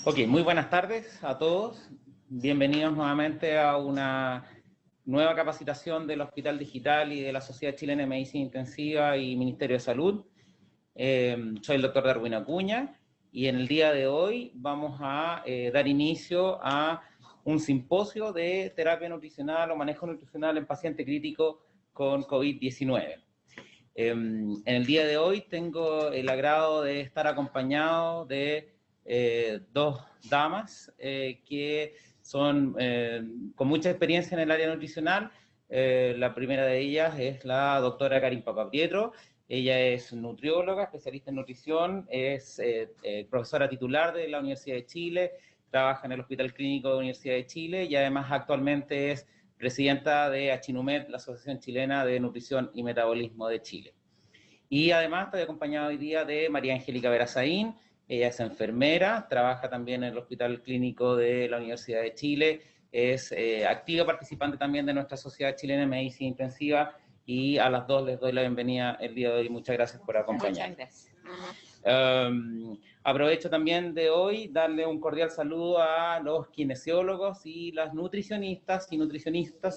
Ok, muy buenas tardes a todos. Bienvenidos nuevamente a una nueva capacitación del Hospital Digital y de la Sociedad Chilena de Medicina Intensiva y Ministerio de Salud. Soy el doctor Darwin Acuña y en el día de hoy vamos a dar inicio a un simposio de terapia nutricional o manejo nutricional en paciente crítico con COVID-19. En el día de hoy tengo el agrado de estar acompañado de dos damas que son con mucha experiencia en el área nutricional. La primera de ellas es la doctora Karin Papapietro. Ella es nutrióloga, especialista en nutrición, es profesora titular de la Universidad de Chile, trabaja en el Hospital Clínico de la Universidad de Chile y además actualmente es presidenta de Achinumet, la Asociación Chilena de Nutrición y Metabolismo de Chile. Y además estoy acompañado hoy día de María Angélica Verazaín. Ella es enfermera, trabaja también en el Hospital Clínico de la Universidad de Chile, es activa participante también de nuestra Sociedad Chilena de Medicina Intensiva y a las dos les doy la bienvenida el día de hoy. Muchas gracias por acompañarnos. Muchas gracias. Aprovecho también de hoy darle un cordial saludo a los kinesiólogos y las nutricionistas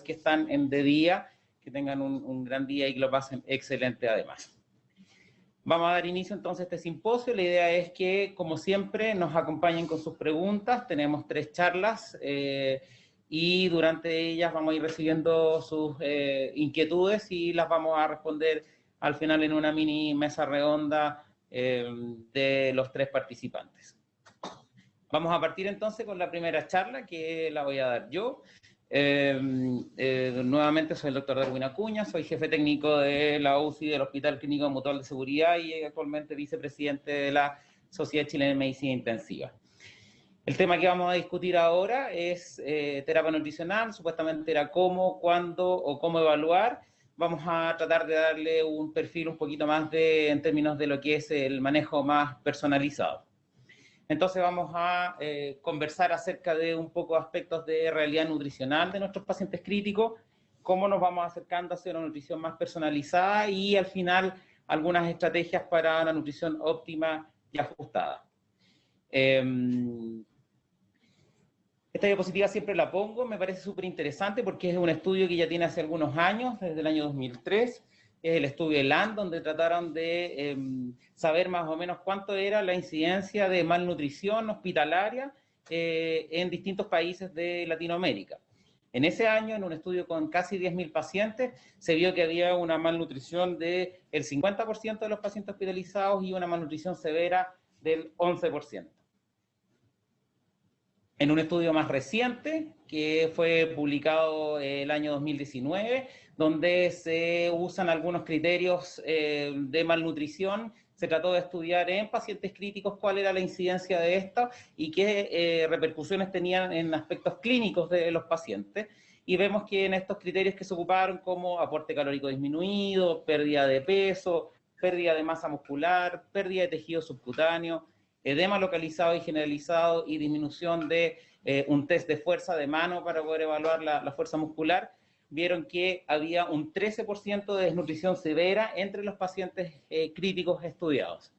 que están en de día, que tengan un gran día y que lo pasen excelente además. Vamos a dar inicio entonces a este simposio. La idea es que, como siempre, nos acompañen con sus preguntas. Tenemos 3 charlas y durante ellas vamos a ir recibiendo sus inquietudes y las vamos a responder al final en una mini mesa redonda de los 3 participantes. Vamos a partir entonces con la primera charla, que la voy a dar yo. Nuevamente soy el doctor Darwin Acuña, soy jefe técnico de la UCI del Hospital Clínico Mutual de Seguridad y actualmente vicepresidente de la Sociedad Chilena de Medicina Intensiva. El tema que vamos a discutir ahora es terapia nutricional, supuestamente era cómo, cuándo o cómo evaluar. Vamos a tratar de darle un perfil un poquito más en términos de lo que es el manejo más personalizado. Entonces vamos a conversar acerca de un poco aspectos de realidad nutricional de nuestros pacientes críticos, cómo nos vamos acercando hacia una nutrición más personalizada y al final algunas estrategias para una nutrición óptima y ajustada. Esta diapositiva siempre la pongo, me parece súper interesante porque es un estudio que ya tiene hace algunos años, desde el año 2003, es el estudio LAN, donde trataron de saber más o menos cuánto era la incidencia de malnutrición hospitalaria en distintos países de Latinoamérica. En ese año, en un estudio con casi 10.000 pacientes, se vio que había una malnutrición del 50% de los pacientes hospitalizados y una malnutrición severa del 11%. En un estudio más reciente, que fue publicado el año 2019, donde se usan algunos criterios de malnutrición, se trató de estudiar en pacientes críticos cuál era la incidencia de esta y qué repercusiones tenían en aspectos clínicos de los pacientes. Y vemos que en estos criterios que se ocuparon como aporte calórico disminuido, pérdida de peso, pérdida de masa muscular, pérdida de tejido subcutáneo, edema localizado y generalizado y disminución de un test de fuerza de mano para poder evaluar la fuerza muscular, vieron que había un 13% de desnutrición severa entre los pacientes críticos estudiados.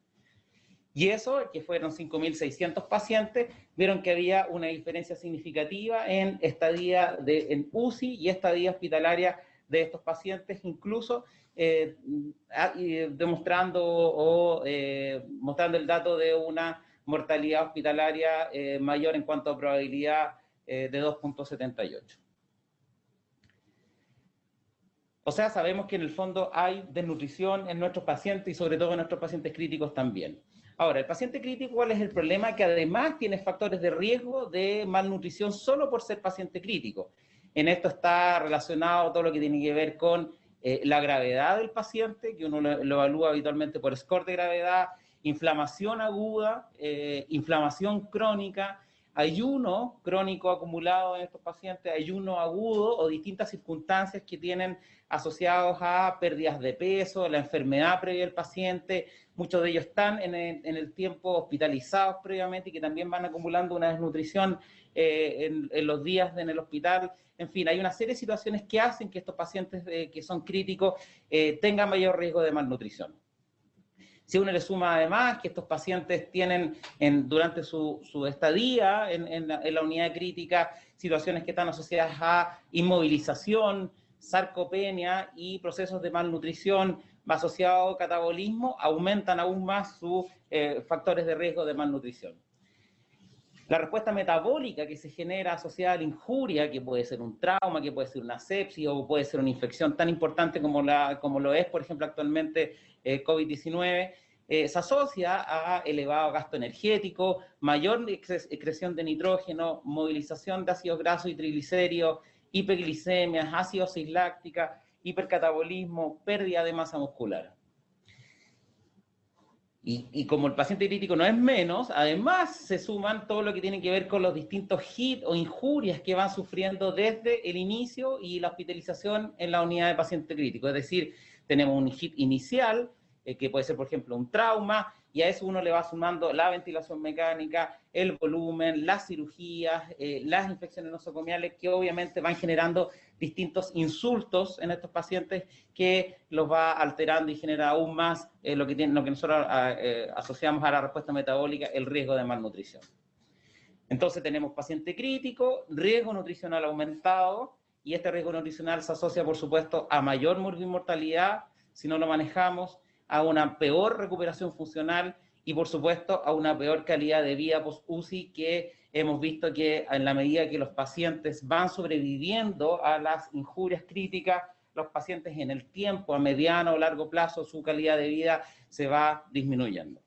Y eso, que fueron 5.600 pacientes, vieron que había una diferencia significativa en estadía en UCI y estadía hospitalaria de estos pacientes, incluso demostrando mostrando el dato de una mortalidad hospitalaria mayor en cuanto a probabilidad de 2.78. O sea, sabemos que en el fondo hay desnutrición en nuestros pacientes y sobre todo en nuestros pacientes críticos también. Ahora, el paciente crítico, ¿cuál es el problema? Que además tiene factores de riesgo de malnutrición solo por ser paciente crítico. En esto está relacionado todo lo que tiene que ver con la gravedad del paciente, que uno lo evalúa habitualmente por score de gravedad, inflamación aguda, inflamación crónica, ayuno crónico acumulado en estos pacientes, ayuno agudo o distintas circunstancias que tienen asociados a pérdidas de peso, la enfermedad previa del paciente. Muchos de ellos están en el tiempo hospitalizados previamente y que también van acumulando una desnutrición en los días en el hospital. En fin, hay una serie de situaciones que hacen que estos pacientes que son críticos tengan mayor riesgo de malnutrición. Si uno le suma además que estos pacientes tienen durante su estadía en la unidad crítica situaciones que están asociadas a inmovilización, sarcopenia y procesos de malnutrición asociados a catabolismo, aumentan aún más sus factores de riesgo de malnutrición. La respuesta metabólica que se genera asociada a la injuria, que puede ser un trauma, que puede ser una sepsis o puede ser una infección tan importante como lo es, por ejemplo, actualmente COVID-19, se asocia a elevado gasto energético, mayor excreción de nitrógeno, movilización de ácidos grasos y triglicéridos, hiperglicemias, acidosis láctica, hipercatabolismo, pérdida de masa muscular. Y como el paciente crítico no es menos, además se suman todo lo que tiene que ver con los distintos hits o injurias que van sufriendo desde el inicio y la hospitalización en la unidad de paciente crítico. Es decir, tenemos un hit inicial, que puede ser, por ejemplo, un trauma, y a eso uno le va sumando la ventilación mecánica, el volumen, las cirugías, las infecciones nosocomiales, que obviamente van generando distintos insultos en estos pacientes que los va alterando y genera aún más lo que nosotros asociamos a la respuesta metabólica, el riesgo de malnutrición. Entonces tenemos paciente crítico, riesgo nutricional aumentado, y este riesgo nutricional se asocia, por supuesto, a mayor mortalidad si no lo manejamos, a una peor recuperación funcional y, por supuesto, a una peor calidad de vida post-UCI, que hemos visto que en la medida que los pacientes van sobreviviendo a las injurias críticas, los pacientes en el tiempo, a mediano o largo plazo, su calidad de vida se va disminuyendo.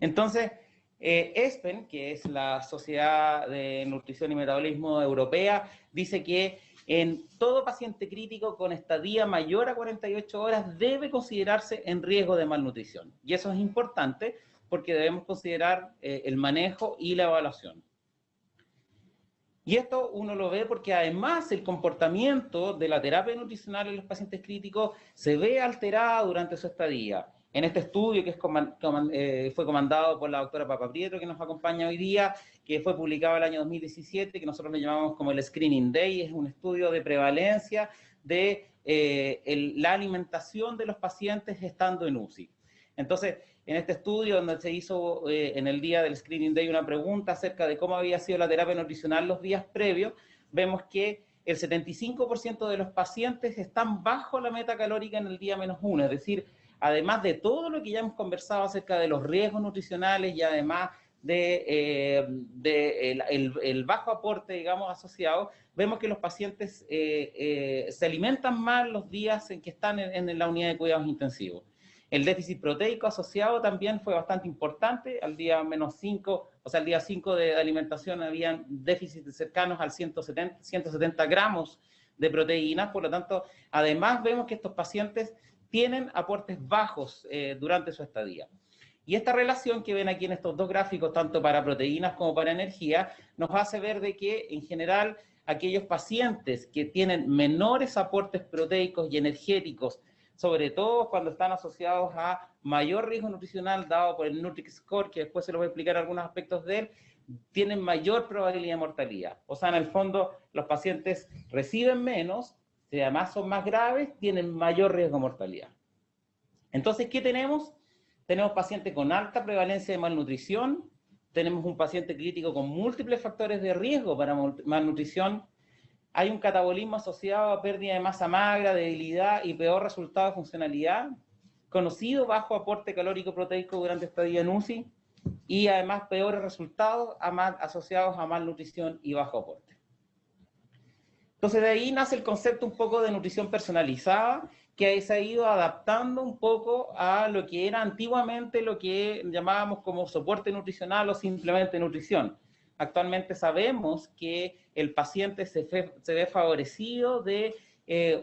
Entonces, ESPEN, que es la Sociedad de Nutrición y Metabolismo Europea, dice que en todo paciente crítico con estadía mayor a 48 horas debe considerarse en riesgo de malnutrición. Y eso es importante porque debemos considerar el manejo y la evaluación. Y esto uno lo ve porque además el comportamiento de la terapia nutricional en los pacientes críticos se ve alterada durante su estadía. En este estudio que fue comandado por la doctora Papaprieto, que nos acompaña hoy día, que fue publicado el año 2017, que nosotros le llamamos como el Screening Day, es un estudio de prevalencia de la alimentación de los pacientes estando en UCI. Entonces, en este estudio donde se hizo en el día del Screening Day una pregunta acerca de cómo había sido la terapia nutricional los días previos, vemos que el 75% de los pacientes están bajo la meta calórica en el día -1, es decir, además de todo lo que ya hemos conversado acerca de los riesgos nutricionales y además el bajo aporte, digamos, asociado, vemos que los pacientes se alimentan mal los días en que están en la unidad de cuidados intensivos. El déficit proteico asociado también fue bastante importante. Al día -5, o sea, al día 5 de alimentación habían déficits cercanos al 170 gramos de proteínas. Por lo tanto, además vemos que estos pacientes tienen aportes bajos durante su estadía. Y esta relación que ven aquí en estos dos gráficos, tanto para proteínas como para energía, nos hace ver de que, en general, aquellos pacientes que tienen menores aportes proteicos y energéticos, sobre todo cuando están asociados a mayor riesgo nutricional dado por el Nutri-Score, que después se los voy a explicar algunos aspectos de él, tienen mayor probabilidad de mortalidad. O sea, en el fondo, los pacientes reciben menos, si además son más graves, tienen mayor riesgo de mortalidad. Entonces, ¿qué tenemos? Tenemos pacientes con alta prevalencia de malnutrición, tenemos un paciente crítico con múltiples factores de riesgo para malnutrición, hay un catabolismo asociado a pérdida de masa magra, debilidad y peor resultado de funcionalidad, conocido bajo aporte calórico proteico durante estadía en UCI, y además peores resultados asociados a malnutrición y bajo aporte. Entonces de ahí nace el concepto un poco de nutrición personalizada, que se ha ido adaptando un poco a lo que era antiguamente lo que llamábamos como soporte nutricional o simplemente nutrición. Actualmente sabemos que el paciente se ve favorecido de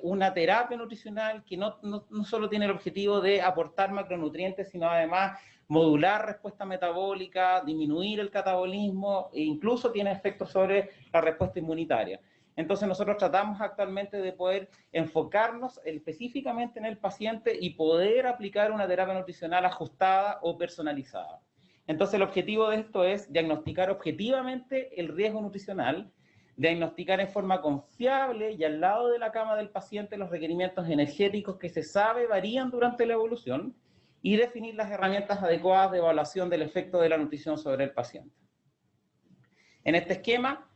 una terapia nutricional que no solo tiene el objetivo de aportar macronutrientes, sino además modular respuesta metabólica, disminuir el catabolismo e incluso tiene efectos sobre la respuesta inmunitaria. Entonces nosotros tratamos actualmente de poder enfocarnos específicamente en el paciente y poder aplicar una terapia nutricional ajustada o personalizada. Entonces el objetivo de esto es diagnosticar objetivamente el riesgo nutricional, diagnosticar en forma confiable y al lado de la cama del paciente los requerimientos energéticos que se sabe varían durante la evolución y definir las herramientas adecuadas de evaluación del efecto de la nutrición sobre el paciente. En este esquema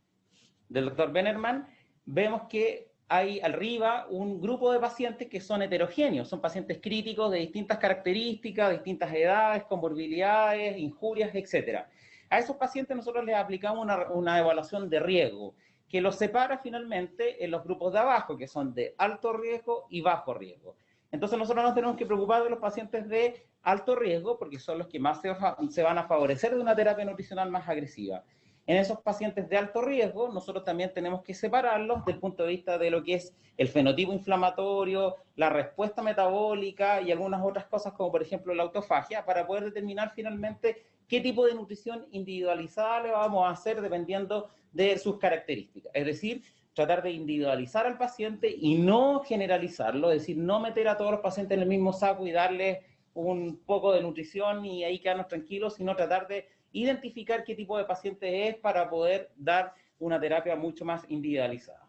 del Dr. Bennerman vemos que hay arriba un grupo de pacientes que son heterogéneos, son pacientes críticos de distintas características, distintas edades, comorbilidades, injurias, etc. A esos pacientes nosotros les aplicamos una evaluación de riesgo, que los separa finalmente en los grupos de abajo, que son de alto riesgo y bajo riesgo. Entonces nosotros nos tenemos que preocupar de los pacientes de alto riesgo, porque son los que más se van a favorecer de una terapia nutricional más agresiva. En esos pacientes de alto riesgo, nosotros también tenemos que separarlos del punto de vista de lo que es el fenotipo inflamatorio, la respuesta metabólica y algunas otras cosas como por ejemplo la autofagia, para poder determinar finalmente qué tipo de nutrición individualizada le vamos a hacer dependiendo de sus características. Es decir, tratar de individualizar al paciente y no generalizarlo, es decir, no meter a todos los pacientes en el mismo saco y darles un poco de nutrición y ahí quedarnos tranquilos, sino tratar de identificar qué tipo de paciente es para poder dar una terapia mucho más individualizada.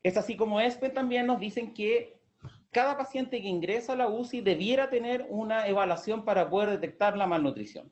Es así como ESPE también nos dicen que cada paciente que ingresa a la UCI debiera tener una evaluación para poder detectar la malnutrición.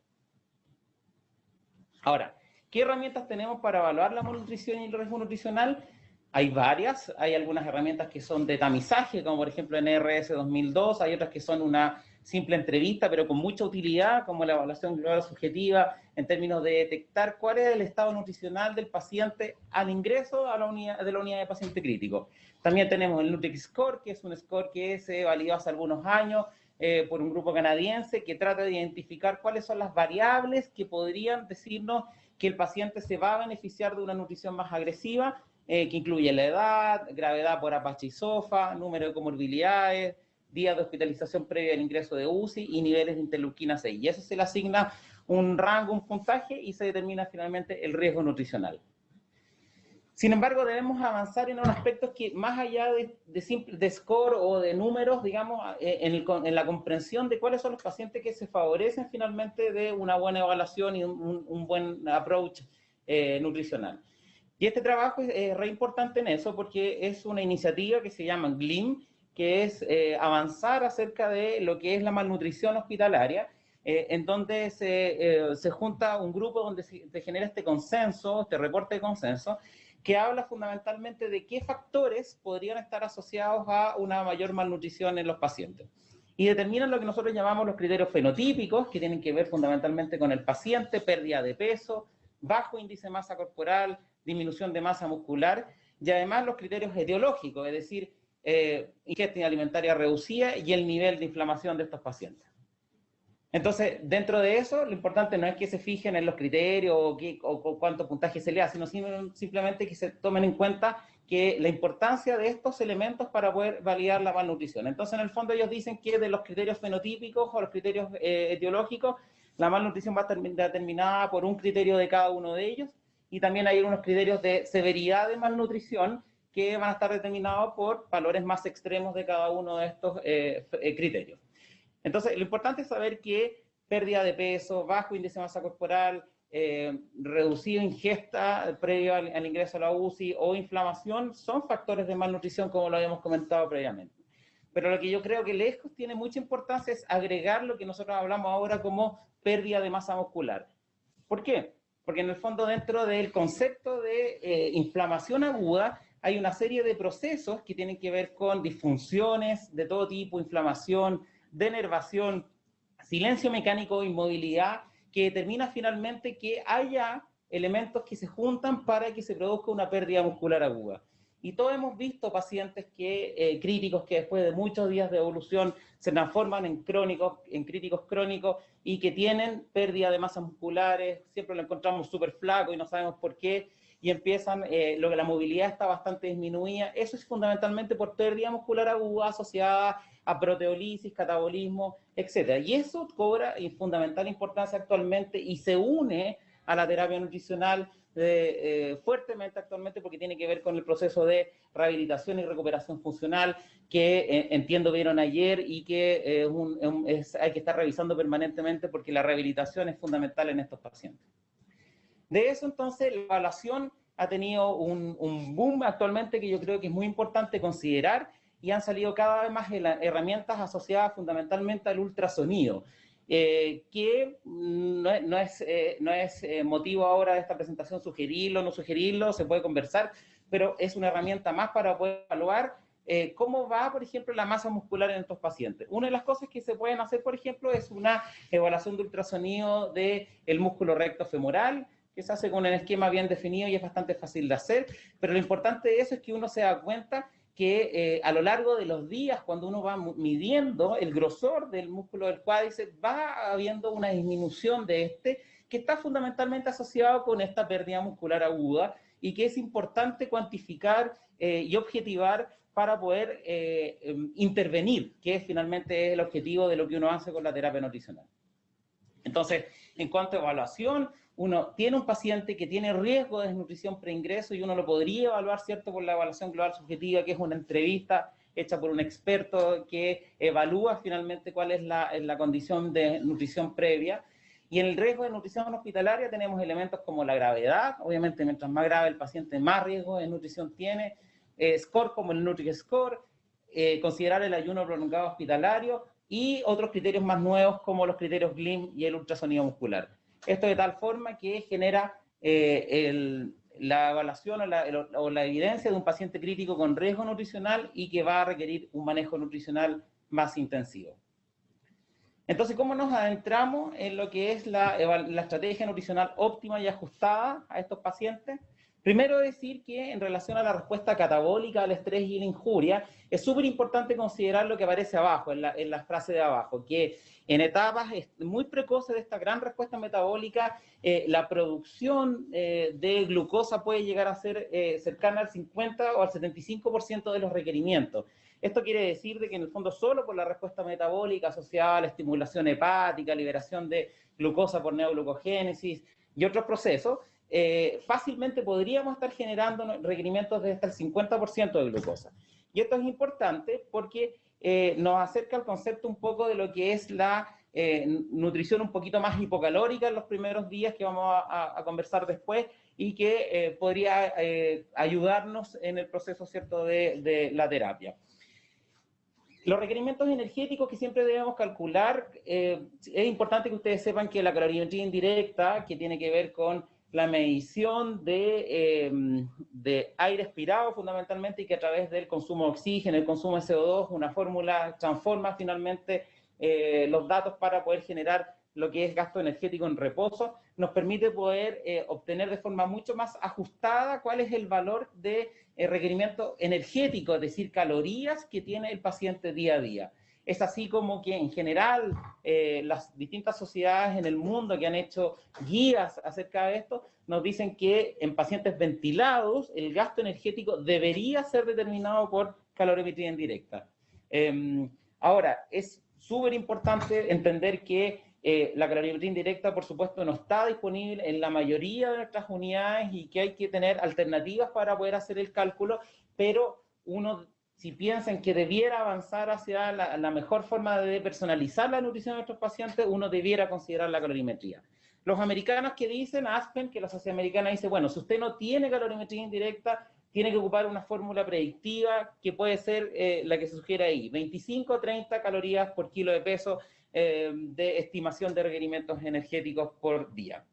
Ahora, ¿qué herramientas tenemos para evaluar la malnutrición y el riesgo nutricional? Hay varias, hay algunas herramientas que son de tamizaje, como por ejemplo NRS 2002, hay otras que son una simple entrevista, pero con mucha utilidad, como la evaluación global subjetiva, en términos de detectar cuál es el estado nutricional del paciente al ingreso a la unidad de paciente crítico. También tenemos el Nutri-Score, que es un score que se validó hace algunos años por un grupo canadiense que trata de identificar cuáles son las variables que podrían decirnos que el paciente se va a beneficiar de una nutrición más agresiva, que incluye la edad, gravedad por Apache y SOFA, número de comorbilidades, días de hospitalización previa al ingreso de UCI y niveles de interleuquina 6. Y eso se le asigna un rango, un puntaje y se determina finalmente el riesgo nutricional. Sin embargo, debemos avanzar en unos aspectos que más allá de score o de números, digamos, en la comprensión de cuáles son los pacientes que se favorecen finalmente de una buena evaluación y un buen approach nutricional. Y este trabajo es re importante en eso porque es una iniciativa que se llama GLIM, que es avanzar acerca de lo que es la malnutrición hospitalaria, en donde se junta un grupo donde se genera este consenso, este reporte de consenso, que habla fundamentalmente de qué factores podrían estar asociados a una mayor malnutrición en los pacientes. Y determinan lo que nosotros llamamos los criterios fenotípicos, que tienen que ver fundamentalmente con el paciente, pérdida de peso, bajo índice de masa corporal, disminución de masa muscular, y además los criterios etiológicos, es decir, ingesta alimentaria reducida y el nivel de inflamación de estos pacientes. Entonces, dentro de eso, lo importante no es que se fijen en los criterios o cuánto puntaje se le da, sino simplemente que se tomen en cuenta que la importancia de estos elementos para poder validar la malnutrición. Entonces, en el fondo, ellos dicen que de los criterios fenotípicos o los criterios etiológicos, la malnutrición va a estar determinada por un criterio de cada uno de ellos, y también hay unos criterios de severidad de malnutrición que van a estar determinados por valores más extremos de cada uno de estos criterios. Entonces, lo importante es saber que pérdida de peso, bajo índice de masa corporal, reducida ingesta previo al ingreso a la UCI o inflamación son factores de malnutrición, como lo habíamos comentado previamente. Pero lo que yo creo que lejos tiene mucha importancia es agregar lo que nosotros hablamos ahora como pérdida de masa muscular. ¿Por qué? Porque en el fondo dentro del concepto de inflamación aguda hay una serie de procesos que tienen que ver con disfunciones de todo tipo, inflamación, denervación, silencio mecánico, inmovilidad, que determina finalmente que haya elementos que se juntan para que se produzca una pérdida muscular aguda. Y todos hemos visto pacientes críticos que después de muchos días de evolución se transforman en críticos crónicos y que tienen pérdida de masas musculares, siempre lo encontramos súper flaco y no sabemos por qué, y empiezan, la movilidad está bastante disminuida. Eso es fundamentalmente por pérdida muscular aguda asociada a proteólisis, catabolismo, etc. Y eso cobra fundamental importancia actualmente y se une a la terapia nutricional fuertemente actualmente porque tiene que ver con el proceso de rehabilitación y recuperación funcional que entiendo vieron ayer y que hay que estar revisando permanentemente porque la rehabilitación es fundamental en estos pacientes. De eso, entonces, la evaluación ha tenido un boom actualmente que yo creo que es muy importante considerar, y han salido cada vez más herramientas asociadas fundamentalmente al ultrasonido, que no es motivo ahora de esta presentación sugerirlo o no sugerirlo, se puede conversar, pero es una herramienta más para poder evaluar cómo va, por ejemplo, la masa muscular en estos pacientes. Una de las cosas que se pueden hacer, por ejemplo, es una evaluación de ultrasonido del músculo recto femoral, que se hace con un esquema bien definido y es bastante fácil de hacer, pero lo importante de eso es que uno se da cuenta que a lo largo de los días, cuando uno va midiendo el grosor del músculo del cuádriceps, va habiendo una disminución de este, que está fundamentalmente asociado con esta pérdida muscular aguda, y que es importante cuantificar y objetivar para poder intervenir, que finalmente es el objetivo de lo que uno hace con la terapia nutricional. Entonces, en cuanto a evaluación, uno tiene un paciente que tiene riesgo de desnutrición preingreso y uno lo podría evaluar, ¿cierto?, por la evaluación global subjetiva, que es una entrevista hecha por un experto que evalúa finalmente cuál es la condición de nutrición previa. Y en el riesgo de nutrición hospitalaria tenemos elementos como la gravedad, obviamente mientras más grave el paciente, más riesgo de nutrición tiene, score como el Nutri-Score, considerar el ayuno prolongado hospitalario, y otros criterios más nuevos como los criterios GLIM y el ultrasonido muscular. Esto de tal forma que genera la evaluación o la evidencia de un paciente crítico con riesgo nutricional y que va a requerir un manejo nutricional más intensivo. Entonces, ¿cómo nos adentramos en lo que es la estrategia nutricional óptima y ajustada a estos pacientes? Primero, decir que en relación a la respuesta catabólica al estrés y la injuria, es súper importante considerar lo que aparece abajo, en la frase de abajo, que en etapas muy precoces de esta gran respuesta metabólica, la producción de glucosa puede llegar a ser cercana al 50 o al 75% de los requerimientos. Esto quiere decir de que en el fondo solo por la respuesta metabólica asociada a la estimulación hepática, liberación de glucosa por neoglucogénesis y otros procesos, fácilmente podríamos estar generando requerimientos de hasta el 50% de glucosa. Y esto es importante porque nos acerca al concepto un poco de lo que es la nutrición un poquito más hipocalórica en los primeros días, que vamos a conversar después, y que podría ayudarnos en el proceso, ¿cierto?, de la terapia. Los requerimientos energéticos que siempre debemos calcular, es importante que ustedes sepan que la calorimetría indirecta, que tiene que ver con la medición de aire expirado fundamentalmente, y que a través del consumo de oxígeno, el consumo de CO2, una fórmula transforma finalmente los datos para poder generar lo que es gasto energético en reposo, nos permite poder obtener de forma mucho más ajustada cuál es el valor de requerimiento energético, es decir, calorías que tiene el paciente día a día. Es así como que en general las distintas sociedades en el mundo que han hecho guías acerca de esto nos dicen que en pacientes ventilados el gasto energético debería ser determinado por calorimetría indirecta. Ahora, es súper importante entender que la calorimetría indirecta, por supuesto, no está disponible en la mayoría de nuestras unidades y que hay que tener alternativas para poder hacer el cálculo, pero uno, si piensa en que debiera avanzar hacia la mejor forma de personalizar la nutrición de nuestros pacientes, uno debiera considerar la calorimetría. Los americanos que dicen, Aspen, que la sociedad americana dice, bueno, si usted no tiene calorimetría indirecta, tiene que ocupar una fórmula predictiva que puede ser la que se sugiere ahí, 25 o 30 calorías por kilo de peso de estimación de requerimientos energéticos por día.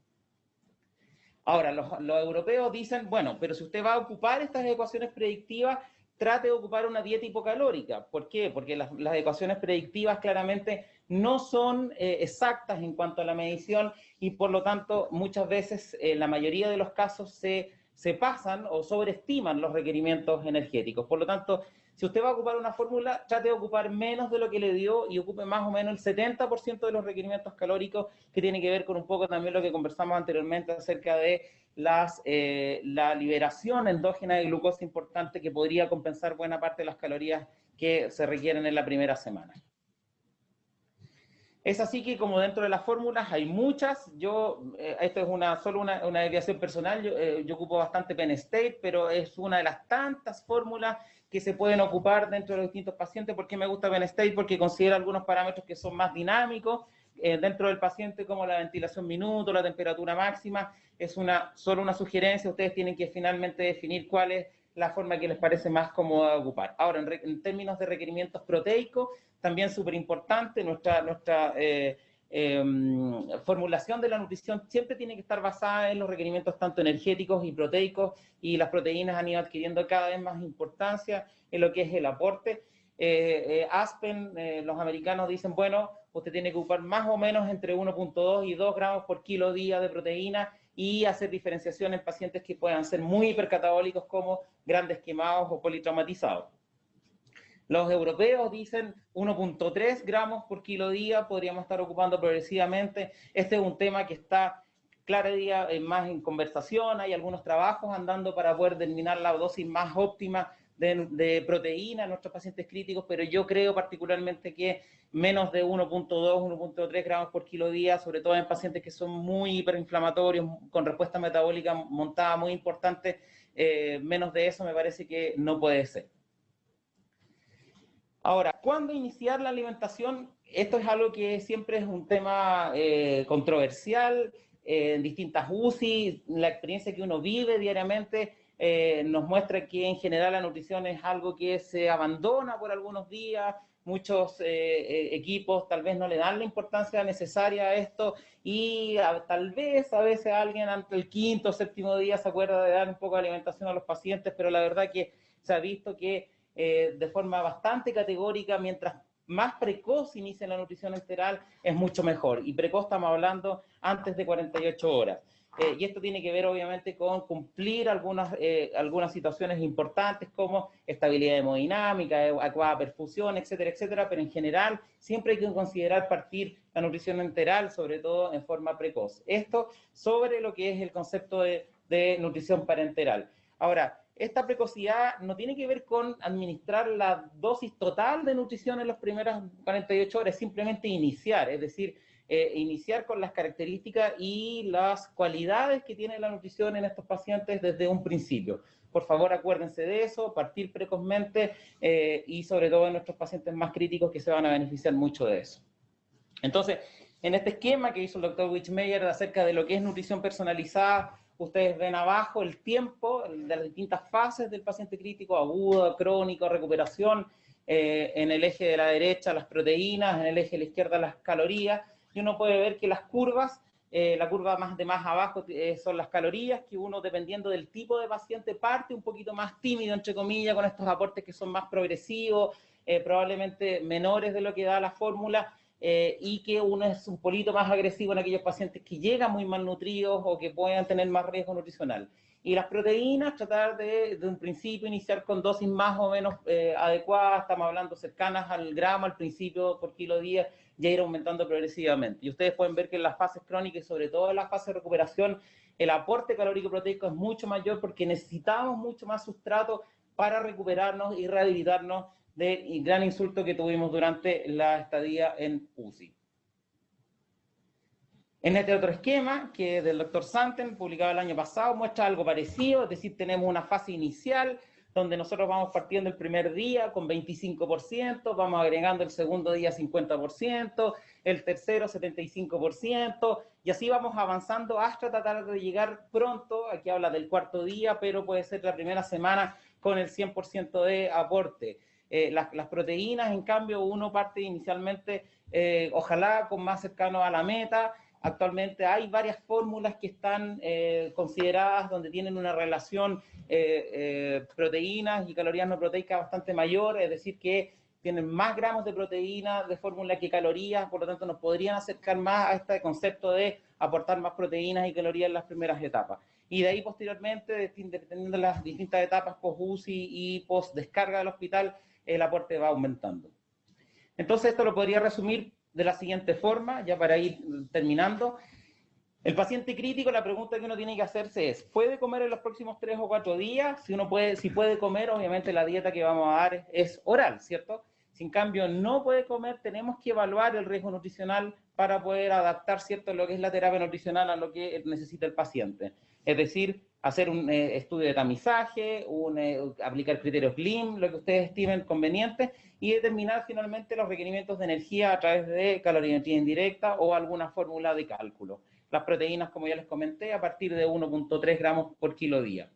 Ahora, los europeos dicen, bueno, pero si usted va a ocupar estas ecuaciones predictivas, trate de ocupar una dieta hipocalórica. ¿Por qué? Porque las ecuaciones predictivas claramente no son exactas en cuanto a la medición y por lo tanto muchas veces, la mayoría de los casos se pasan o sobreestiman los requerimientos energéticos. Por lo tanto, si usted va a ocupar una fórmula, trate de ocupar menos de lo que le dio y ocupe más o menos el 70% de los requerimientos calóricos, que tiene que ver con un poco también lo que conversamos anteriormente acerca de la liberación endógena de glucosa importante que podría compensar buena parte de las calorías que se requieren en la primera semana. Es así que como dentro de las fórmulas hay muchas, esto es solo una desviación personal, yo ocupo bastante Penn State, pero es una de las tantas fórmulas que se pueden ocupar dentro de los distintos pacientes. ¿Por qué me gusta Penn State? Porque considera algunos parámetros que son más dinámicos, dentro del paciente, como la ventilación minuto, la temperatura máxima, es solo una sugerencia. Ustedes tienen que finalmente definir cuál es la forma que les parece más cómoda de ocupar. Ahora, en términos de requerimientos proteicos, también súper importante, nuestra formulación de la nutrición siempre tiene que estar basada en los requerimientos tanto energéticos y proteicos, y las proteínas han ido adquiriendo cada vez más importancia en lo que es el aporte. Aspen, los americanos dicen, bueno, usted tiene que ocupar más o menos entre 1.2 y 2 gramos por kilo día de proteína, y hacer diferenciación en pacientes que puedan ser muy hipercatabólicos, como grandes quemados o politraumatizados. Los europeos dicen 1.3 gramos por kilo día, podríamos estar ocupando progresivamente. Este es un tema que está claro día más en conversación, hay algunos trabajos andando para poder determinar la dosis más óptima de proteína en nuestros pacientes críticos, pero yo creo particularmente que menos de 1.2, 1.3 gramos por kilo día, sobre todo en pacientes que son muy hiperinflamatorios, con respuesta metabólica montada muy importante, menos de eso me parece que no puede ser. Ahora, ¿cuándo iniciar la alimentación? Esto es algo que siempre es un tema controversial, en distintas UCI, la experiencia que uno vive diariamente nos muestra que en general la nutrición es algo que se abandona por algunos días. Muchos equipos tal vez no le dan la importancia necesaria a esto, y tal vez a veces alguien ante el quinto o séptimo día se acuerda de dar un poco de alimentación a los pacientes, pero la verdad que se ha visto que de forma bastante categórica, mientras más precoz inicia la nutrición enteral, es mucho mejor. Y precoz estamos hablando antes de 48 horas. Y esto tiene que ver obviamente con cumplir algunas situaciones importantes como estabilidad hemodinámica, adecuada perfusión, etcétera, etcétera, pero en general siempre hay que considerar partir la nutrición enteral, sobre todo en forma precoz. Esto sobre lo que es el concepto de nutrición parenteral. Ahora, esta precocidad no tiene que ver con administrar la dosis total de nutrición en las primeras 48 horas, simplemente iniciar, es decir, iniciar con las características y las cualidades que tiene la nutrición en estos pacientes desde un principio. Por favor, acuérdense de eso, partir precozmente y sobre todo en nuestros pacientes más críticos, que se van a beneficiar mucho de eso. Entonces, en este esquema que hizo el doctor Wichmeyer acerca de lo que es nutrición personalizada, ustedes ven abajo el tiempo de las distintas fases del paciente crítico, agudo, crónico, recuperación, en el eje de la derecha las proteínas, en el eje de la izquierda las calorías, y uno puede ver que las curvas, la curva de más abajo son las calorías, que uno, dependiendo del tipo de paciente, parte un poquito más tímido, entre comillas, con estos aportes que son más progresivos, probablemente menores de lo que da la fórmula, y que uno es un poquito más agresivo en aquellos pacientes que llegan muy malnutridos o que puedan tener más riesgo nutricional. Y las proteínas, tratar de un principio iniciar con dosis más o menos adecuadas, estamos hablando cercanas al gramo al principio por kilo día, ya ir aumentando progresivamente. Y ustedes pueden ver que en las fases crónicas y sobre todo en la fase de recuperación, el aporte calórico proteico es mucho mayor, porque necesitamos mucho más sustrato para recuperarnos y rehabilitarnos del gran insulto que tuvimos durante la estadía en UCI. En este otro esquema, que es del doctor Santen, publicado el año pasado, muestra algo parecido, es decir, tenemos una fase inicial donde nosotros vamos partiendo el primer día con 25%, vamos agregando el segundo día 50%, el tercero 75%, y así vamos avanzando hasta tratar de llegar pronto, aquí habla del cuarto día, pero puede ser la primera semana con el 100% de aporte. Las proteínas, en cambio, uno parte inicialmente, ojalá con más cercano a la meta. Actualmente hay varias fórmulas que están consideradas donde tienen una relación proteínas y calorías no proteicas bastante mayor, es decir, que tienen más gramos de proteína de fórmula que calorías, por lo tanto nos podrían acercar más a este concepto de aportar más proteínas y calorías en las primeras etapas. Y de ahí posteriormente, dependiendo de las distintas etapas post-UCI y post-descarga del hospital, el aporte va aumentando. Entonces esto lo podría resumir de la siguiente forma, ya para ir terminando. El paciente crítico, la pregunta que uno tiene que hacerse es, ¿puede comer en los próximos 3 o 4 días? Si puede comer, obviamente la dieta que vamos a dar es oral, ¿cierto? Si en cambio no puede comer, tenemos que evaluar el riesgo nutricional para poder adaptar, ¿cierto?, lo que es la terapia nutricional a lo que necesita el paciente. Es decir, hacer un estudio de tamizaje, aplicar criterios LIM, lo que ustedes estimen conveniente, y determinar finalmente los requerimientos de energía a través de calorimetría indirecta o alguna fórmula de cálculo. Las proteínas, como ya les comenté, a partir de 1.3 gramos por kilo día.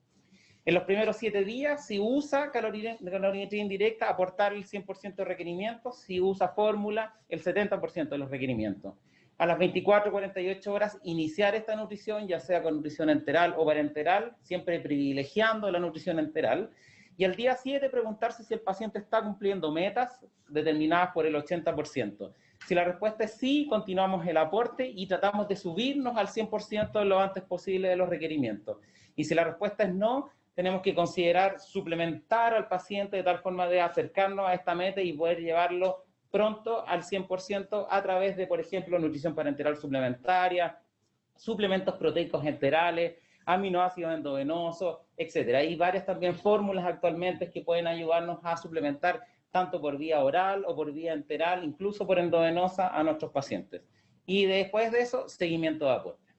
En los primeros 7 días, si usa calorimetría indirecta, aportar el 100% de requerimientos, si usa fórmula, el 70% de los requerimientos. A las 24 48 horas, iniciar esta nutrición, ya sea con nutrición enteral o parenteral, siempre privilegiando la nutrición enteral. Y al día 7, preguntarse si el paciente está cumpliendo metas determinadas por el 80%. Si la respuesta es sí, continuamos el aporte y tratamos de subirnos al 100% lo antes posible de los requerimientos. Y si la respuesta es no, tenemos que considerar suplementar al paciente de tal forma de acercarnos a esta meta y poder llevarlo pronto al 100% a través de, por ejemplo, nutrición parenteral suplementaria, suplementos proteicos enterales, aminoácidos endovenosos, etc. Hay varias también fórmulas actualmente que pueden ayudarnos a suplementar tanto por vía oral o por vía enteral, incluso por endovenosa a nuestros pacientes. Y después de eso, seguimiento de aporte.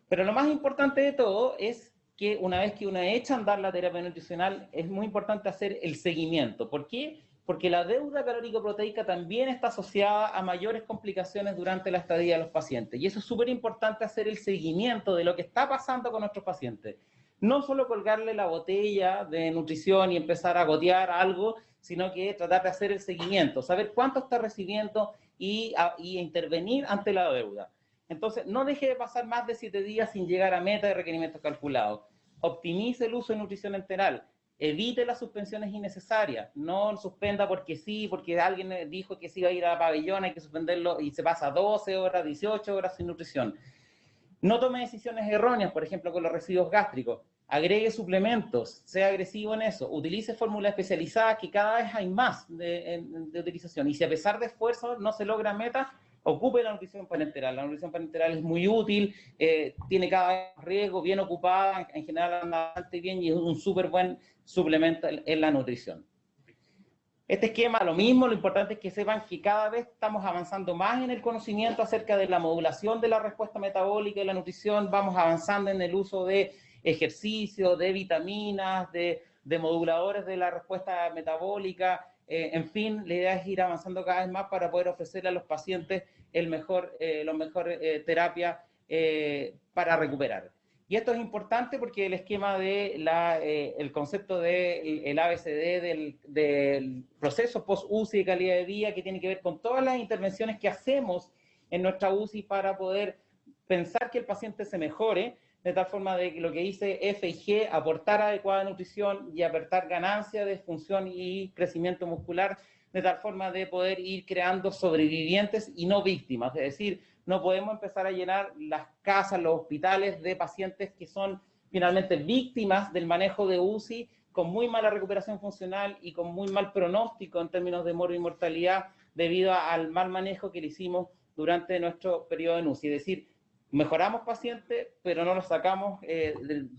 Pero lo más importante de todo es que una vez que uno echa a andar la terapia nutricional, es muy importante hacer el seguimiento. ¿Por qué? Porque la deuda calórico-proteica también está asociada a mayores complicaciones durante la estadía de los pacientes. Y eso es súper importante, hacer el seguimiento de lo que está pasando con nuestros pacientes. No solo colgarle la botella de nutrición y empezar a gotear algo, sino que tratar de hacer el seguimiento, saber cuánto está recibiendo y intervenir ante la deuda. Entonces, no deje de pasar más de 7 días sin llegar a meta de requerimientos calculados. Optimice el uso de nutrición enteral. Evite las suspensiones innecesarias. No suspenda porque sí, porque alguien dijo que se iba a ir a pabellón, hay que suspenderlo y se pasa 12 horas, 18 horas sin nutrición. No tome decisiones erróneas, por ejemplo, con los residuos gástricos. Agregue suplementos, sea agresivo en eso. Utilice fórmulas especializadas, que cada vez hay más de utilización. Y si a pesar de esfuerzo no se logra meta, ocupe la nutrición parenteral. La nutrición parenteral es muy útil, tiene cada vez más riesgo, bien ocupada, en general anda bastante bien y es un súper buen suplemento en la nutrición. Este esquema, lo mismo, lo importante es que sepan que cada vez estamos avanzando más en el conocimiento acerca de la modulación de la respuesta metabólica y la nutrición, vamos avanzando en el uso de ejercicio, de vitaminas, de moduladores de la respuesta metabólica, en fin, la idea es ir avanzando cada vez más para poder ofrecerle a los pacientes la mejor terapia para recuperar. Y esto es importante porque el esquema de el concepto del ABCD del proceso post-UCI de calidad de vida, que tiene que ver con todas las intervenciones que hacemos en nuestra UCI para poder pensar que el paciente se mejore, de tal forma de que lo que dice F y G, aportar adecuada nutrición y aportar ganancia de función y crecimiento muscular, de tal forma de poder ir creando sobrevivientes y no víctimas. Es decir, no podemos empezar a llenar las casas, los hospitales de pacientes que son finalmente víctimas del manejo de UCI, con muy mala recuperación funcional y con muy mal pronóstico en términos de morbo y mortalidad, debido al mal manejo que le hicimos durante nuestro periodo en UCI. Es decir, mejoramos pacientes, pero no los sacamos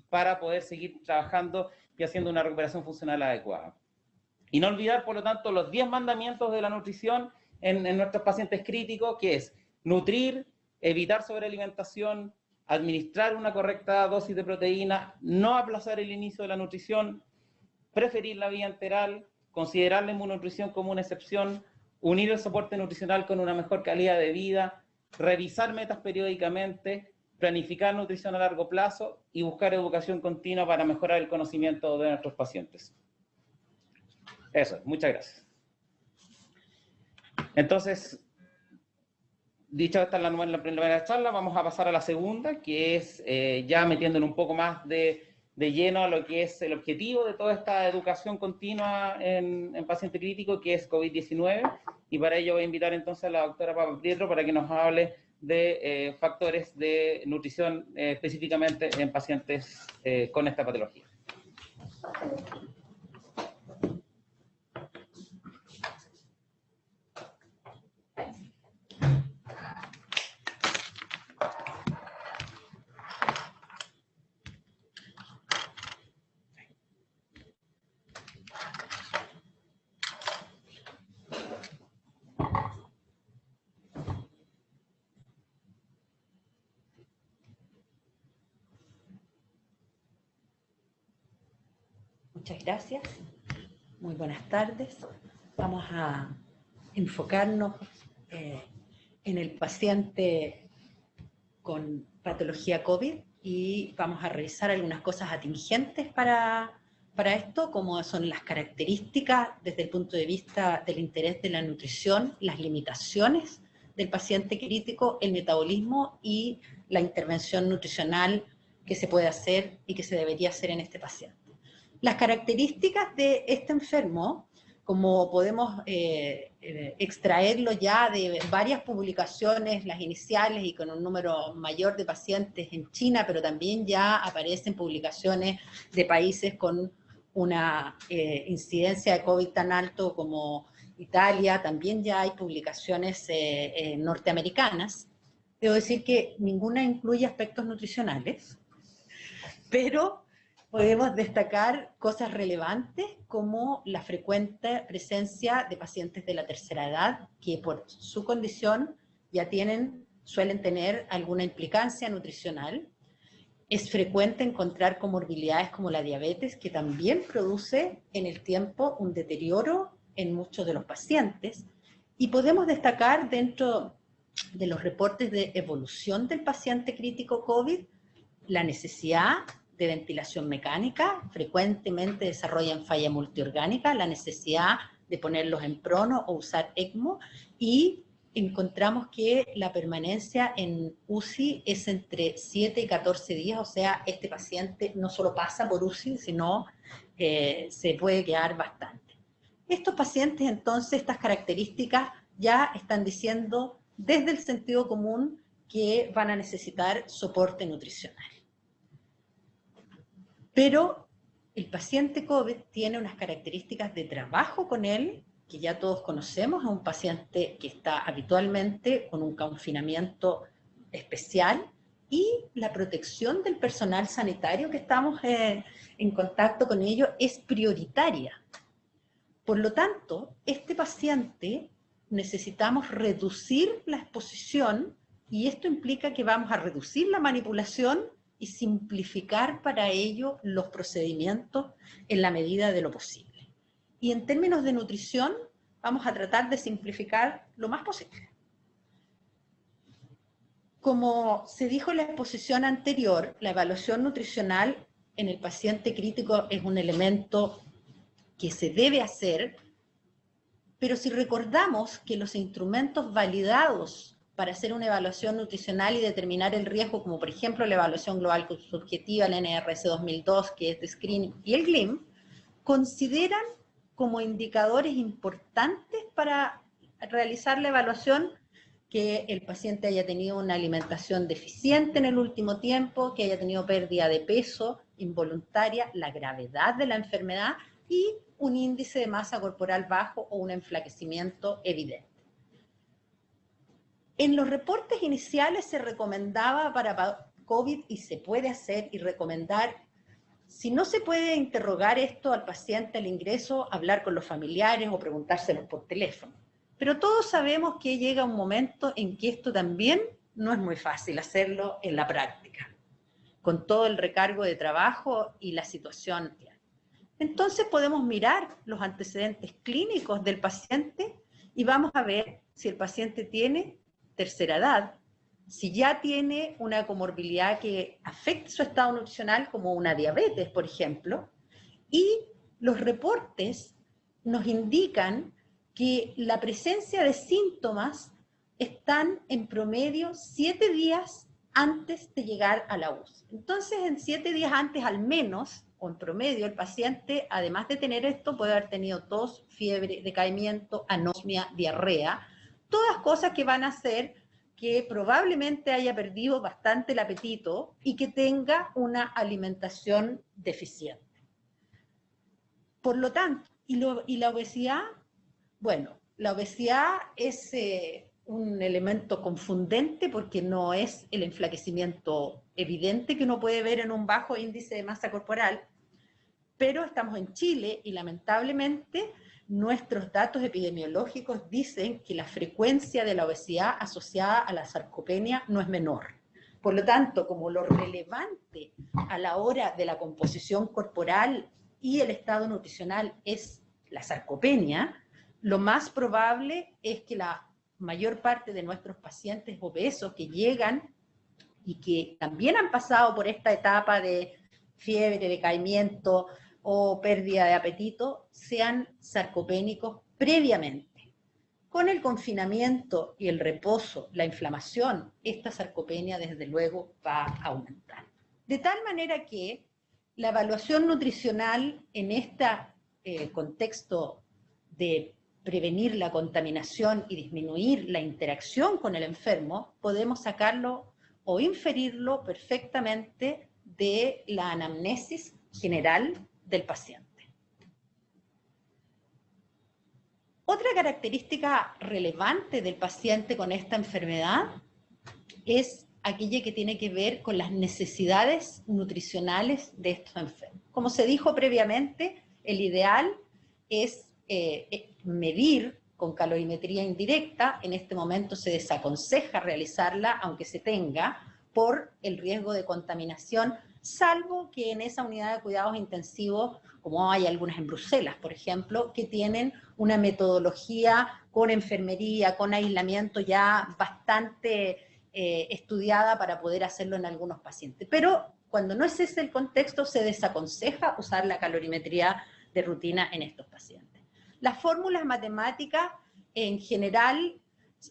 para poder seguir trabajando y haciendo una recuperación funcional adecuada. Y no olvidar, por lo tanto, los 10 mandamientos de la nutrición en nuestros pacientes críticos, que es nutrir, evitar sobrealimentación, administrar una correcta dosis de proteína, no aplazar el inicio de la nutrición, preferir la vía enteral, considerar la inmunonutrición como una excepción, unir el soporte nutricional con una mejor calidad de vida, revisar metas periódicamente, planificar nutrición a largo plazo y buscar educación continua para mejorar el conocimiento de nuestros pacientes. Eso, muchas gracias. Entonces, dicho esta es la primera charla, vamos a pasar a la segunda, que es ya metiéndole un poco más de lleno a lo que es el objetivo de toda esta educación continua en paciente crítico, que es COVID-19, y para ello voy a invitar entonces a la doctora Papapietro para que nos hable de factores de nutrición específicamente en pacientes con esta patología. Muchas gracias. Muy buenas tardes. Vamos a enfocarnos en el paciente con patología COVID y vamos a revisar algunas cosas atingentes para esto, como son las características desde el punto de vista del interés de la nutrición, las limitaciones del paciente crítico, el metabolismo y la intervención nutricional que se puede hacer y que se debería hacer en este paciente. Las características de este enfermo, como podemos extraerlo ya de varias publicaciones, las iniciales y con un número mayor de pacientes en China, pero también ya aparecen publicaciones de países con una incidencia de COVID tan alto como Italia, también ya hay publicaciones norteamericanas. Debo decir que ninguna incluye aspectos nutricionales, pero podemos destacar cosas relevantes como la frecuente presencia de pacientes de la tercera edad que por su condición ya suelen tener alguna implicancia nutricional. Es frecuente encontrar comorbilidades como la diabetes, que también produce en el tiempo un deterioro en muchos de los pacientes. Y podemos destacar dentro de los reportes de evolución del paciente crítico COVID la necesidad de ventilación mecánica, frecuentemente desarrollan falla multiorgánica, la necesidad de ponerlos en prono o usar ECMO, y encontramos que la permanencia en UCI es entre 7 y 14 días, o sea, este paciente no solo pasa por UCI, sino se puede quedar bastante. Estos pacientes, entonces, estas características ya están diciendo desde el sentido común que van a necesitar soporte nutricional. Pero el paciente COVID tiene unas características de trabajo con él que ya todos conocemos. Es un paciente que está habitualmente con un confinamiento especial y la protección del personal sanitario que estamos en contacto con ellos es prioritaria. Por lo tanto, este paciente necesitamos reducir la exposición y esto implica que vamos a reducir la manipulación y simplificar para ello los procedimientos en la medida de lo posible. Y en términos de nutrición, vamos a tratar de simplificar lo más posible. Como se dijo en la exposición anterior, la evaluación nutricional en el paciente crítico es un elemento que se debe hacer, pero si recordamos que los instrumentos validados para hacer una evaluación nutricional y determinar el riesgo, como por ejemplo la evaluación global subjetiva, el NRS 2002, que es de screening, y el GLIM, consideran como indicadores importantes para realizar la evaluación que el paciente haya tenido una alimentación deficiente en el último tiempo, que haya tenido pérdida de peso involuntaria, la gravedad de la enfermedad y un índice de masa corporal bajo o un enflaquecimiento evidente. En los reportes iniciales se recomendaba para COVID, y se puede hacer y recomendar, si no se puede interrogar esto al paciente al ingreso, hablar con los familiares o preguntárselos por teléfono. Pero todos sabemos que llega un momento en que esto también no es muy fácil hacerlo en la práctica, con todo el recargo de trabajo y la situación. Entonces podemos mirar los antecedentes clínicos del paciente y vamos a ver si el paciente tiene tercera edad, si ya tiene una comorbilidad que afecte su estado nutricional, como una diabetes, por ejemplo, y los reportes nos indican que la presencia de síntomas están en promedio 7 días antes de llegar a la UCI. Entonces, en 7 días antes al menos, o en promedio, el paciente, además de tener esto, puede haber tenido tos, fiebre, decaimiento, anosmia, diarrea, todas cosas que van a hacer que probablemente haya perdido bastante el apetito y que tenga una alimentación deficiente. Por lo tanto, ¿y la obesidad? Bueno, la obesidad es un elemento confundente porque no es el enflaquecimiento evidente que uno puede ver en un bajo índice de masa corporal, pero estamos en Chile y lamentablemente nuestros datos epidemiológicos dicen que la frecuencia de la obesidad asociada a la sarcopenia no es menor. Por lo tanto, como lo relevante a la hora de la composición corporal y el estado nutricional es la sarcopenia, lo más probable es que la mayor parte de nuestros pacientes obesos que llegan y que también han pasado por esta etapa de fiebre, decaimiento o pérdida de apetito, sean sarcopénicos previamente. Con el confinamiento y el reposo, la inflamación, esta sarcopenia desde luego va a aumentar. De tal manera que la evaluación nutricional en este contexto de prevenir la contaminación y disminuir la interacción con el enfermo, podemos sacarlo o inferirlo perfectamente de la anamnesis general del paciente. Otra característica relevante del paciente con esta enfermedad es aquella que tiene que ver con las necesidades nutricionales de estos enfermos. Como se dijo previamente, el ideal es medir con calorimetría indirecta. En este momento se desaconseja realizarla, aunque se tenga, por el riesgo de contaminación, salvo que en esa unidad de cuidados intensivos, como hay algunas en Bruselas, por ejemplo, que tienen una metodología con enfermería, con aislamiento ya bastante estudiada para poder hacerlo en algunos pacientes. Pero cuando no es ese el contexto, se desaconseja usar la calorimetría de rutina en estos pacientes. Las fórmulas matemáticas en general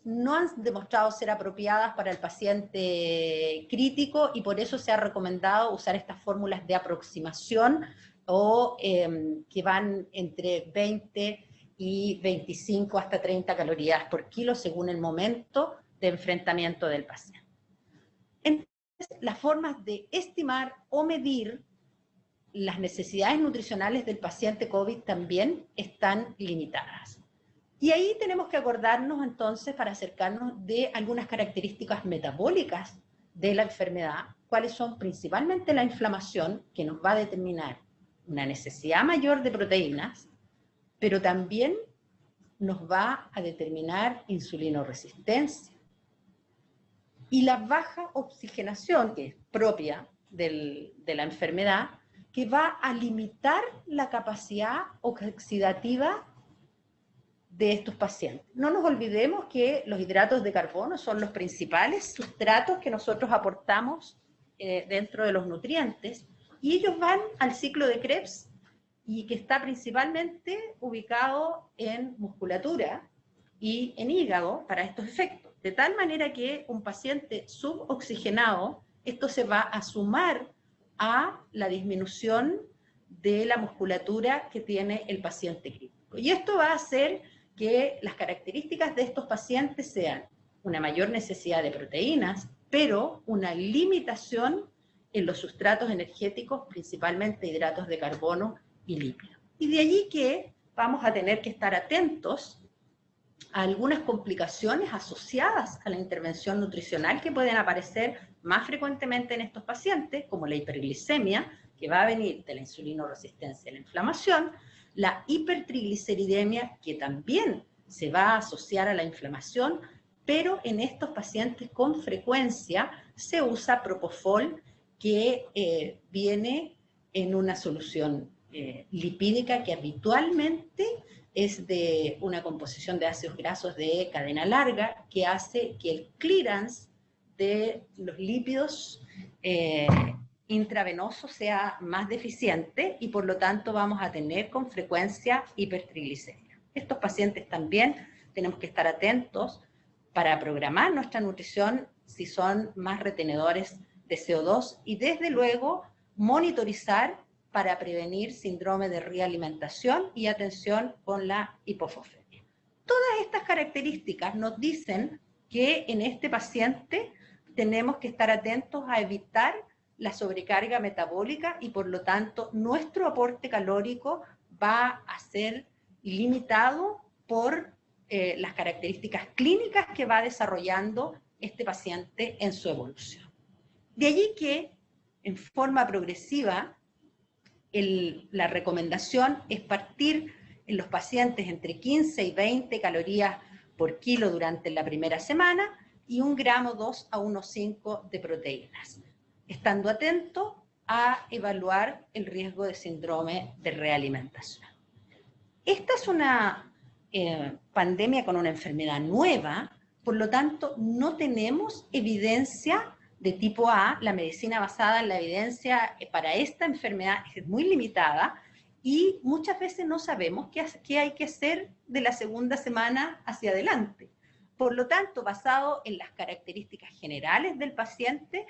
no han demostrado ser apropiadas para el paciente crítico y por eso se ha recomendado usar estas fórmulas de aproximación o que van entre 20 y 25 hasta 30 calorías por kilo según el momento de enfrentamiento del paciente. Entonces, las formas de estimar o medir las necesidades nutricionales del paciente COVID también están limitadas. Y ahí tenemos que acordarnos entonces para acercarnos de algunas características metabólicas de la enfermedad, cuáles son principalmente la inflamación, que nos va a determinar una necesidad mayor de proteínas, pero también nos va a determinar insulinoresistencia. Y la baja oxigenación, que es propia de la enfermedad, que va a limitar la capacidad oxidativa de estos pacientes. No nos olvidemos que los hidratos de carbono son los principales sustratos que nosotros aportamos dentro de los nutrientes, y ellos van al ciclo de Krebs, y que está principalmente ubicado en musculatura y en hígado para estos efectos. De tal manera que un paciente suboxigenado, esto se va a sumar a la disminución de la musculatura que tiene el paciente crítico. Y esto va a hacer que las características de estos pacientes sean una mayor necesidad de proteínas, pero una limitación en los sustratos energéticos, principalmente hidratos de carbono y lípidos. Y de allí que vamos a tener que estar atentos a algunas complicaciones asociadas a la intervención nutricional que pueden aparecer más frecuentemente en estos pacientes, como la hiperglicemia, que va a venir de la insulinoresistencia y la inflamación, la hipertrigliceridemia, que también se va a asociar a la inflamación, pero en estos pacientes con frecuencia se usa propofol, que viene en una solución lipídica que habitualmente es de una composición de ácidos grasos de cadena larga, que hace que el clearance de los lípidos intravenosos sea más deficiente y por lo tanto vamos a tener con frecuencia hipertriglicemia. Estos pacientes también tenemos que estar atentos para programar nuestra nutrición si son más retenedores de CO2 y desde luego monitorizar para prevenir síndrome de realimentación y atención con la hipofosfemia. Todas estas características nos dicen que en este paciente tenemos que estar atentos a evitar la sobrecarga metabólica y por lo tanto nuestro aporte calórico va a ser limitado por las características clínicas que va desarrollando este paciente en su evolución. De allí que en forma progresiva la recomendación es partir en los pacientes entre 15 y 20 calorías por kilo durante la primera semana y 1 gramo 2 a 1,5 de proteínas, estando atento a evaluar el riesgo de síndrome de realimentación. Esta es una pandemia con una enfermedad nueva, por lo tanto no tenemos evidencia de tipo A. La medicina basada en la evidencia para esta enfermedad es muy limitada y muchas veces no sabemos qué hay que hacer de la segunda semana hacia adelante. Por lo tanto, basado en las características generales del paciente,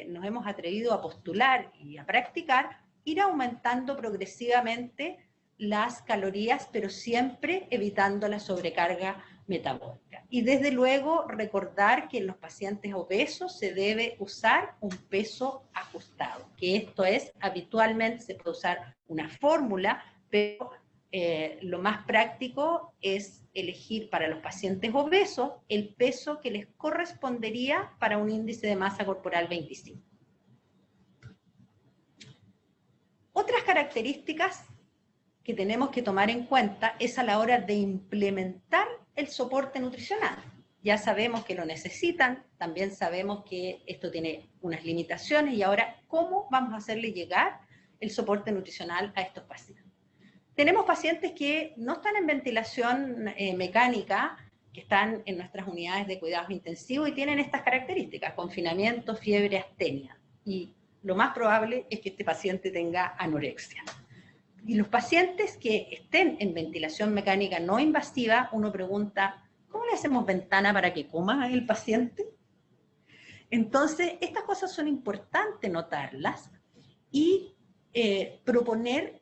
nos hemos atrevido a postular y a practicar ir aumentando progresivamente las calorías, pero siempre evitando la sobrecarga metabólica. Y desde luego recordar que en los pacientes obesos se debe usar un peso ajustado, que esto es, habitualmente se puede usar una fórmula, pero lo más práctico es elegir para los pacientes obesos el peso que les correspondería para un índice de masa corporal 25. Otras características que tenemos que tomar en cuenta es a la hora de implementar el soporte nutricional. Ya sabemos que lo necesitan, también sabemos que esto tiene unas limitaciones y ahora, ¿cómo vamos a hacerle llegar el soporte nutricional a estos pacientes? Tenemos pacientes que no están en ventilación mecánica, que están en nuestras unidades de cuidados intensivos y tienen estas características: confinamiento, fiebre, astenia. Y lo más probable es que este paciente tenga anorexia. Y los pacientes que estén en ventilación mecánica no invasiva, uno pregunta, ¿cómo le hacemos ventana para que coma el paciente? Entonces, estas cosas son importantes notarlas y proponer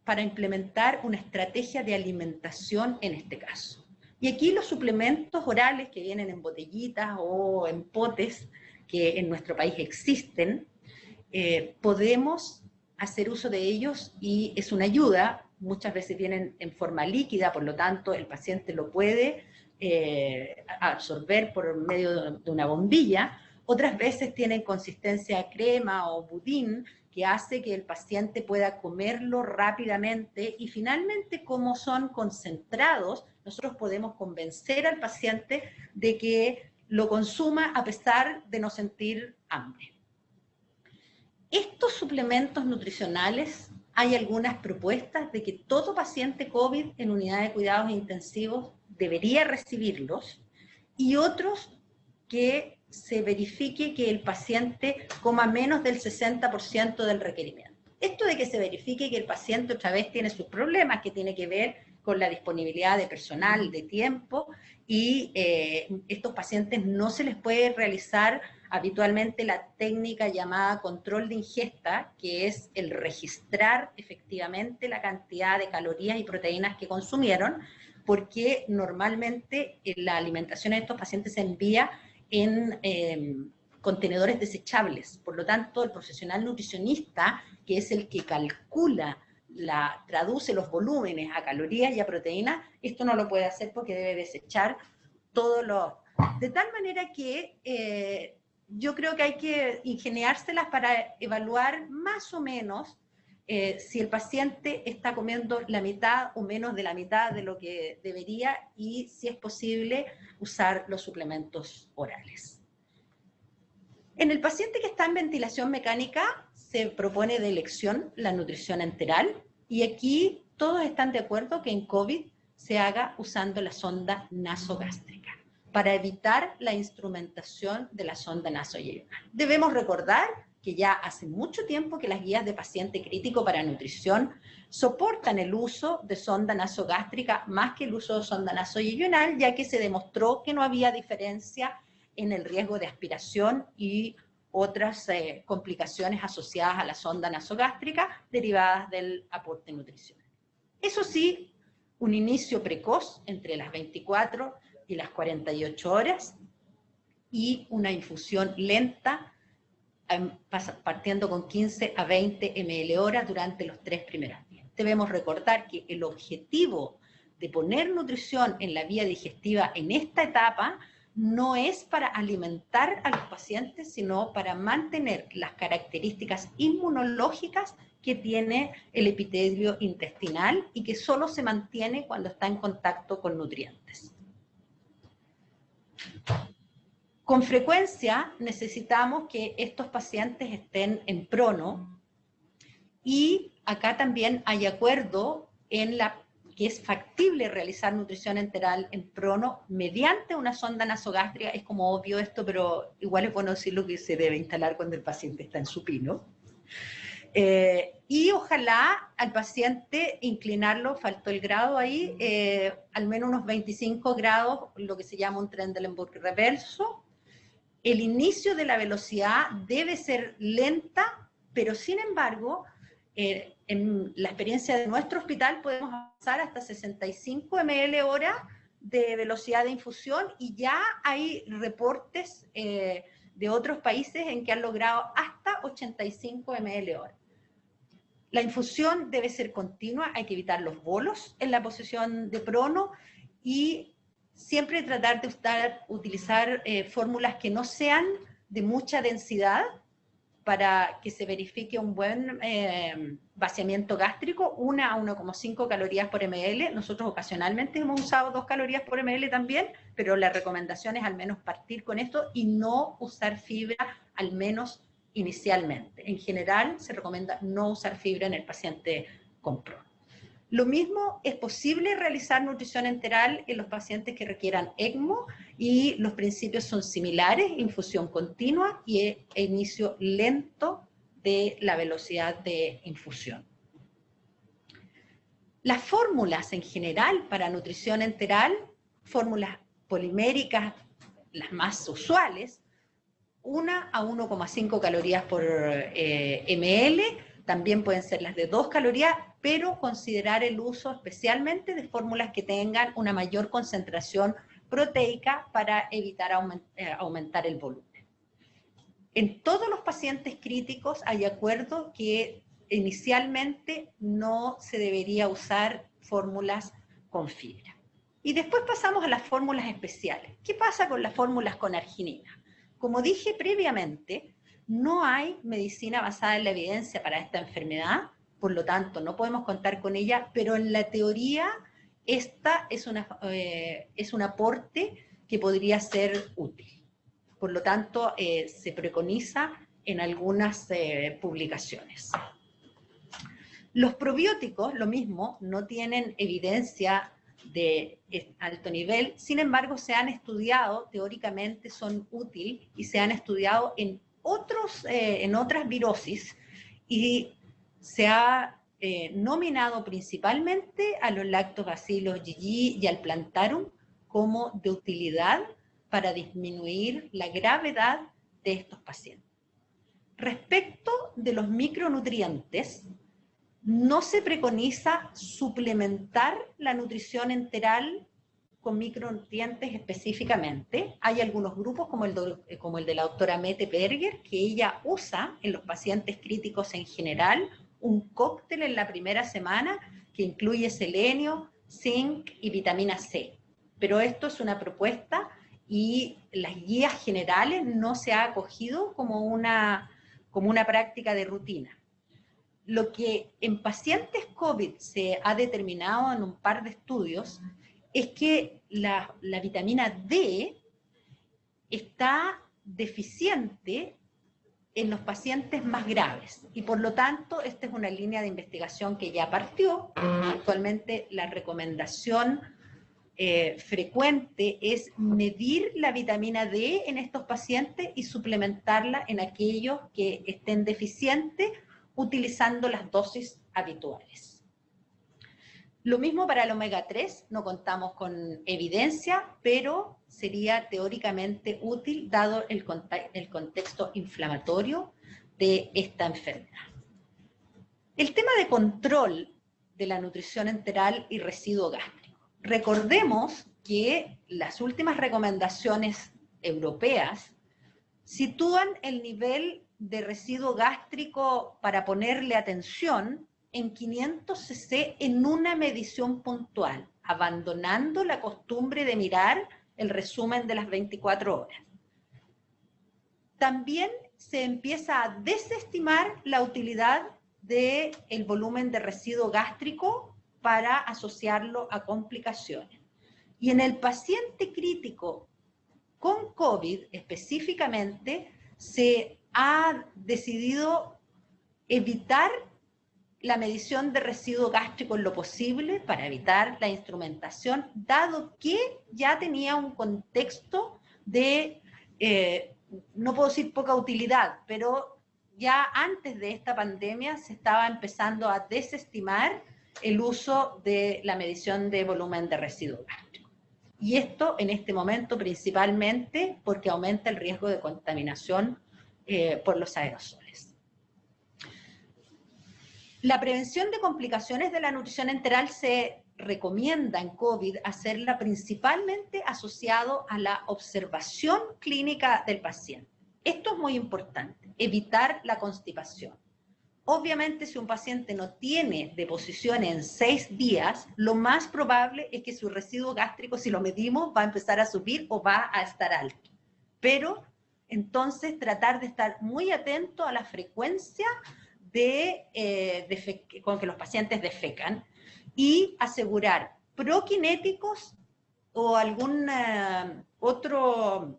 para implementar una estrategia de alimentación en este caso. Y aquí los suplementos orales que vienen en botellitas o en potes, que en nuestro país existen, podemos hacer uso de ellos y es una ayuda. Muchas veces vienen en forma líquida, por lo tanto el paciente lo puede absorber por medio de una bombilla. Otras veces tienen consistencia crema o budín, que hace que el paciente pueda comerlo rápidamente, y finalmente, como son concentrados, nosotros podemos convencer al paciente de que lo consuma a pesar de no sentir hambre. Estos suplementos nutricionales, hay algunas propuestas de que todo paciente COVID en unidad de cuidados intensivos debería recibirlos, y otros que se verifique que el paciente coma menos del 60% del requerimiento. Esto de que se verifique que el paciente otra vez tiene sus problemas, que tiene que ver con la disponibilidad de personal, de tiempo, y estos pacientes no se les puede realizar habitualmente la técnica llamada control de ingesta, que es el registrar efectivamente la cantidad de calorías y proteínas que consumieron, porque normalmente la alimentación de estos pacientes se envía en contenedores desechables. Por lo tanto, el profesional nutricionista, que es el que calcula, traduce los volúmenes a calorías y a proteínas, esto no lo puede hacer porque debe desechar todo lo... De tal manera que yo creo que hay que ingeniárselas para evaluar más o menos si el paciente está comiendo la mitad o menos de la mitad de lo que debería, y si es posible usar los suplementos orales. En el paciente que está en ventilación mecánica se propone de elección la nutrición enteral, y aquí todos están de acuerdo que en COVID se haga usando la sonda nasogástrica para evitar la instrumentación de la sonda nasoyeyunal. Debemos recordar que ya hace mucho tiempo que las guías de paciente crítico para nutrición soportan el uso de sonda nasogástrica más que el uso de sonda nasoyeyunal, ya que se demostró que no había diferencia en el riesgo de aspiración y otras complicaciones asociadas a la sonda nasogástrica derivadas del aporte nutricional. Eso sí, un inicio precoz entre las 24 y las 48 horas y una infusión lenta partiendo con 15 a 20 ml/hora durante los 3 primeros días. Debemos recordar que el objetivo de poner nutrición en la vía digestiva en esta etapa no es para alimentar a los pacientes, sino para mantener las características inmunológicas que tiene el epitelio intestinal y que solo se mantiene cuando está en contacto con nutrientes. Con frecuencia necesitamos que estos pacientes estén en prono, y acá también hay acuerdo en que es factible realizar nutrición enteral en prono mediante una sonda nasogástrica. Es como obvio esto, pero igual es bueno decirlo, que se debe instalar cuando el paciente está en supino. Y ojalá al paciente inclinarlo, faltó el grado ahí, al menos unos 25 grados, lo que se llama un Trendelenburg reverso. El inicio de la velocidad debe ser lenta, pero sin embargo, en la experiencia de nuestro hospital podemos avanzar hasta 65 ml/h de velocidad de infusión, y ya hay reportes de otros países en que han logrado hasta 85 ml/h. La infusión debe ser continua, hay que evitar los bolos en la posición de prono, y siempre tratar de utilizar fórmulas que no sean de mucha densidad para que se verifique un buen vaciamiento gástrico, 1 a 1,5 calorías por ml. Nosotros ocasionalmente hemos usado 2 calorías por ml también, pero la recomendación es al menos partir con esto y no usar fibra, al menos inicialmente. En general se recomienda no usar fibra en el paciente con prono. Lo mismo es posible realizar nutrición enteral en los pacientes que requieran ECMO, y los principios son similares: infusión continua y inicio lento de la velocidad de infusión. Las fórmulas en general para nutrición enteral, fórmulas poliméricas, las más usuales, 1 a 1,5 calorías por ml, también pueden ser las de 2 calorías, pero considerar el uso especialmente de fórmulas que tengan una mayor concentración proteica para evitar aumentar el volumen. En todos los pacientes críticos hay acuerdo que inicialmente no se debería usar fórmulas con fibra. Y después pasamos a las fórmulas especiales. ¿Qué pasa con las fórmulas con arginina? Como dije previamente, no hay medicina basada en la evidencia para esta enfermedad, por lo tanto no podemos contar con ella, pero en la teoría esta es un aporte que podría ser útil. Por lo tanto, se preconiza en algunas publicaciones. Los probióticos, lo mismo, no tienen evidencia de alto nivel, sin embargo se han estudiado, teóricamente son útiles, y se han estudiado en otras virosis, y se ha nominado principalmente a los lactobacillus GG y al plantarum como de utilidad para disminuir la gravedad de estos pacientes. Respecto de los micronutrientes, no se preconiza suplementar la nutrición enteral con micronutrientes específicamente. Hay algunos grupos como el de la doctora Mette Berger, que ella usa en los pacientes críticos en general un cóctel en la primera semana que incluye selenio, zinc y vitamina C. Pero esto es una propuesta, y las guías generales no se ha acogido como una práctica de rutina. Lo que en pacientes COVID se ha determinado en un par de estudios es que la vitamina D está deficiente en los pacientes más graves, y por lo tanto esta es una línea de investigación que ya partió. Actualmente la recomendación frecuente es medir la vitamina D en estos pacientes y suplementarla en aquellos que estén deficientes, utilizando las dosis habituales. Lo mismo para el omega 3, no contamos con evidencia, pero sería teóricamente útil dado el contexto inflamatorio de esta enfermedad. El tema de control de la nutrición enteral y residuo gástrico. Recordemos que las últimas recomendaciones europeas sitúan el nivel de residuo gástrico para ponerle atención en 500 cc en una medición puntual, abandonando la costumbre de mirar el resumen de las 24 horas. También se empieza a desestimar la utilidad del volumen de residuo gástrico para asociarlo a complicaciones. Y en el paciente crítico con COVID específicamente se ha decidido evitar la medición de residuo gástrico en lo posible para evitar la instrumentación, dado que ya tenía un contexto de, no puedo decir poca utilidad, pero ya antes de esta pandemia se estaba empezando a desestimar el uso de la medición de volumen de residuo gástrico. Y esto en este momento principalmente porque aumenta el riesgo de contaminación por los aerosoles. La prevención de complicaciones de la nutrición enteral se recomienda en COVID hacerla principalmente asociado a la observación clínica del paciente. Esto es muy importante, evitar la constipación. Obviamente, si un paciente no tiene deposición en 6 días, lo más probable es que su residuo gástrico, si lo medimos, va a empezar a subir o va a estar alto. Pero, entonces, tratar de estar muy atento a la frecuencia con que los pacientes defecan y asegurar prokinéticos o alguna otra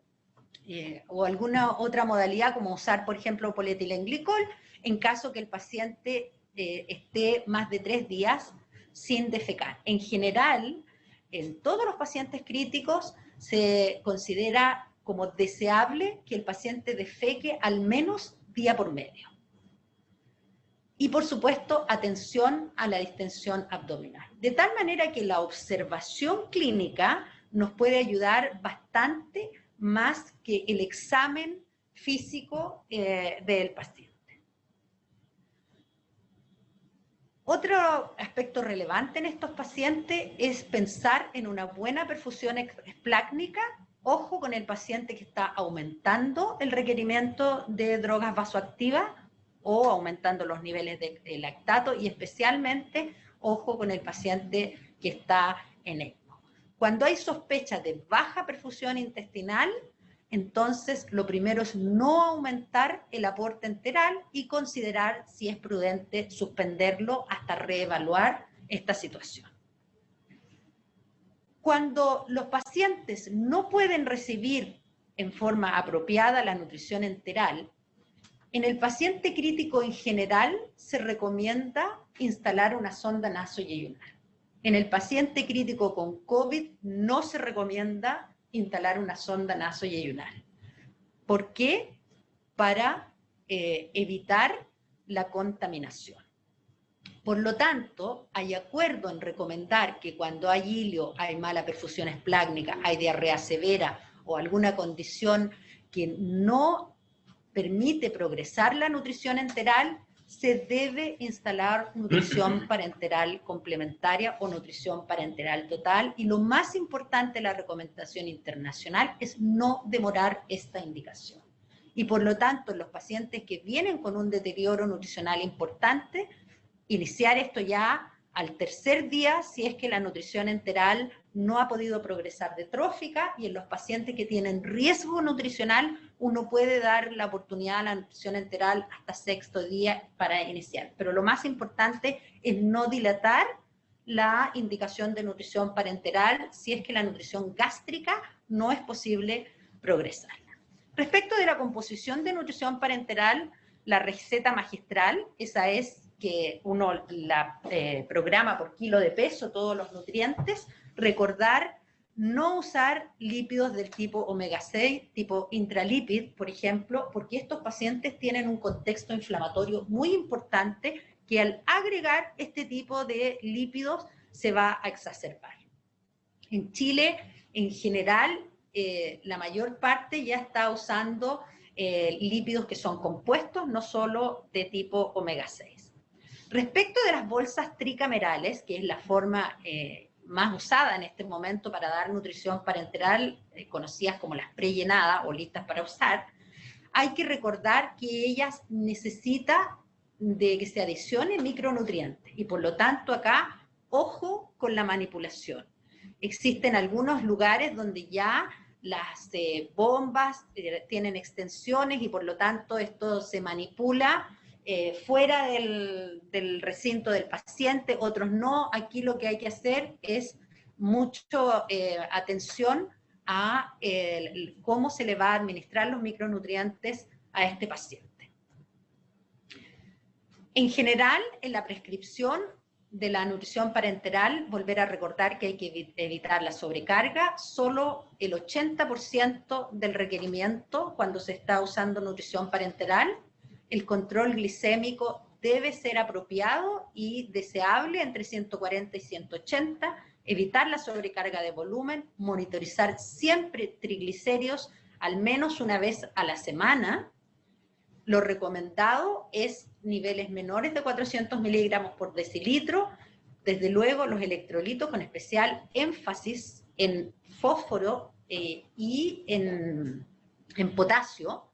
modalidad como usar, por ejemplo, polietilenglicol en caso que el paciente esté más de 3 días sin defecar. En general, en todos los pacientes críticos se considera como deseable que el paciente defeque al menos día por medio. Y, por supuesto, atención a la distensión abdominal. De tal manera que la observación clínica nos puede ayudar bastante más que el examen físico del paciente. Otro aspecto relevante en estos pacientes es pensar en una buena perfusión esplácnica. Ojo con el paciente que está aumentando el requerimiento de drogas vasoactivas o aumentando los niveles de lactato, y especialmente ojo con el paciente que está en ECMO. Cuando hay sospecha de baja perfusión intestinal, entonces lo primero es no aumentar el aporte enteral y considerar si es prudente suspenderlo hasta reevaluar esta situación. Cuando los pacientes no pueden recibir en forma apropiada la nutrición enteral, en el paciente crítico en general se recomienda instalar una sonda nasoyeyunal. En el paciente crítico con COVID no se recomienda instalar una sonda nasoyeyunal. ¿Por qué? Para evitar la contaminación. Por lo tanto, hay acuerdo en recomendar que cuando hay hilio, hay mala perfusión esplácnica, hay diarrea severa o alguna condición que no permite progresar la nutrición enteral, se debe instalar nutrición parenteral complementaria o nutrición parenteral total, y lo más importante, la recomendación internacional es no demorar esta indicación. Y por lo tanto, los pacientes que vienen con un deterioro nutricional importante, iniciar esto ya al 3er día si es que la nutrición enteral no ha podido progresar de trófica, y en los pacientes que tienen riesgo nutricional uno puede dar la oportunidad a la nutrición enteral hasta 6º día para iniciar. Pero lo más importante es no dilatar la indicación de nutrición parenteral si es que la nutrición gástrica no es posible progresarla. Respecto de la composición de nutrición parenteral, la receta magistral, esa es que uno la programa por kilo de peso, todos los nutrientes. Recordar no usar lípidos del tipo omega 6, tipo intralípid, por ejemplo, porque estos pacientes tienen un contexto inflamatorio muy importante que al agregar este tipo de lípidos se va a exacerbar. En Chile, en general, la mayor parte ya está usando lípidos que son compuestos, no solo de tipo omega 6. Respecto de las bolsas tricamerales, que es la forma más usada en este momento para dar nutrición parenteral, conocidas como las prellenadas o listas para usar, hay que recordar que ellas necesitan de que se adicionen micronutrientes, y por lo tanto acá, ojo con la manipulación. Existen algunos lugares donde ya las bombas tienen extensiones y por lo tanto esto se manipula fuera del recinto del paciente, otros no. Aquí lo que hay que hacer es mucha atención a cómo se le va a administrar los micronutrientes a este paciente. En general, en la prescripción de la nutrición parenteral, volver a recordar que hay que evitar la sobrecarga, solo el 80% del requerimiento cuando se está usando nutrición parenteral. El control glicémico debe ser apropiado y deseable entre 140 y 180, evitar la sobrecarga de volumen, monitorizar siempre triglicéridos al menos una vez a la semana. Lo recomendado es niveles menores de 400 miligramos por decilitro, desde luego los electrolitos con especial énfasis en fósforo y en potasio,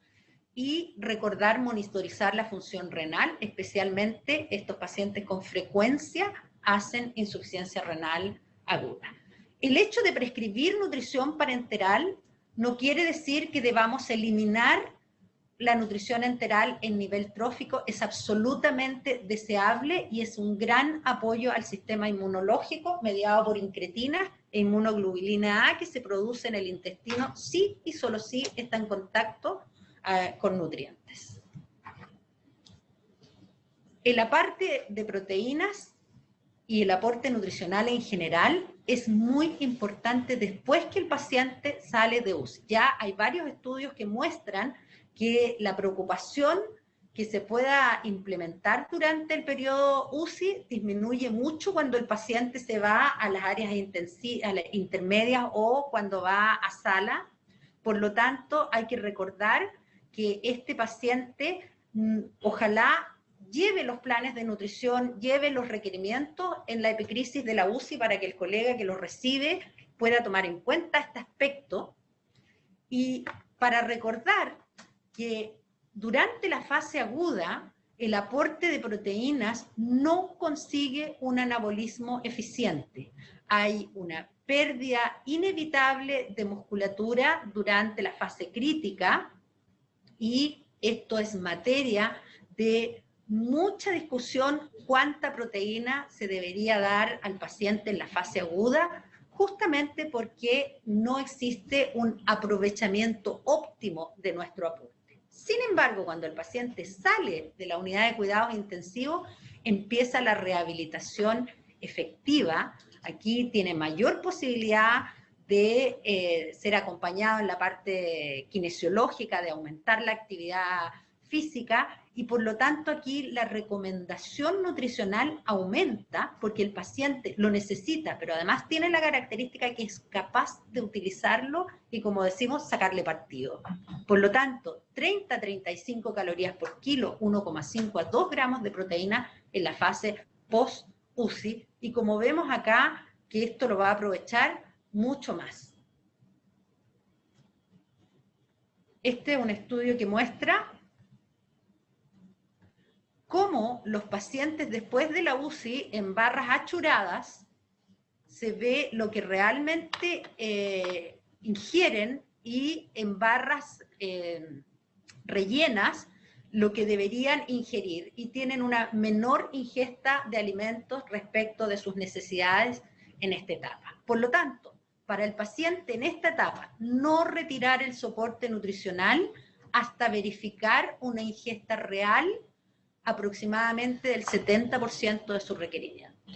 y recordar monitorizar la función renal, especialmente estos pacientes con frecuencia hacen insuficiencia renal aguda. El hecho de prescribir nutrición parenteral no quiere decir que debamos eliminar la nutrición enteral en nivel trófico. Es absolutamente deseable y es un gran apoyo al sistema inmunológico mediado por incretina e inmunoglobulina A que se produce en el intestino si y solo si está en contacto con nutrientes. En la parte de proteínas y el aporte nutricional en general es muy importante después que el paciente sale de UCI. Ya hay varios estudios que muestran que la preocupación que se pueda implementar durante el periodo UCI disminuye mucho cuando el paciente se va a las áreas intermedias o cuando va a sala. Por lo tanto, hay que recordar que este paciente ojalá lleve los planes de nutrición, lleve los requerimientos en la epicrisis de la UCI para que el colega que los recibe pueda tomar en cuenta este aspecto. Y para recordar que durante la fase aguda, el aporte de proteínas no consigue un anabolismo eficiente. Hay una pérdida inevitable de musculatura durante la fase crítica y esto es materia de mucha discusión cuánta proteína se debería dar al paciente en la fase aguda, justamente porque no existe un aprovechamiento óptimo de nuestro aporte. Sin embargo, cuando el paciente sale de la unidad de cuidados intensivos, empieza la rehabilitación efectiva. Aquí tiene mayor posibilidad de ser acompañado en la parte kinesiológica, de aumentar la actividad física, y por lo tanto aquí la recomendación nutricional aumenta porque el paciente lo necesita, pero además tiene la característica que es capaz de utilizarlo y, como decimos, sacarle partido. Por lo tanto, 30 a 35 calorías por kilo, 1,5 a 2 gramos de proteína en la fase post-UCI, y como vemos acá, que esto lo va a aprovechar mucho más. Este es un estudio que muestra cómo los pacientes después de la UCI en barras achuradas se ve lo que realmente ingieren y en barras rellenas lo que deberían ingerir, y tienen una menor ingesta de alimentos respecto de sus necesidades en esta etapa. Por lo tanto, para el paciente en esta etapa, no retirar el soporte nutricional hasta verificar una ingesta real aproximadamente del 70% de su requerimiento.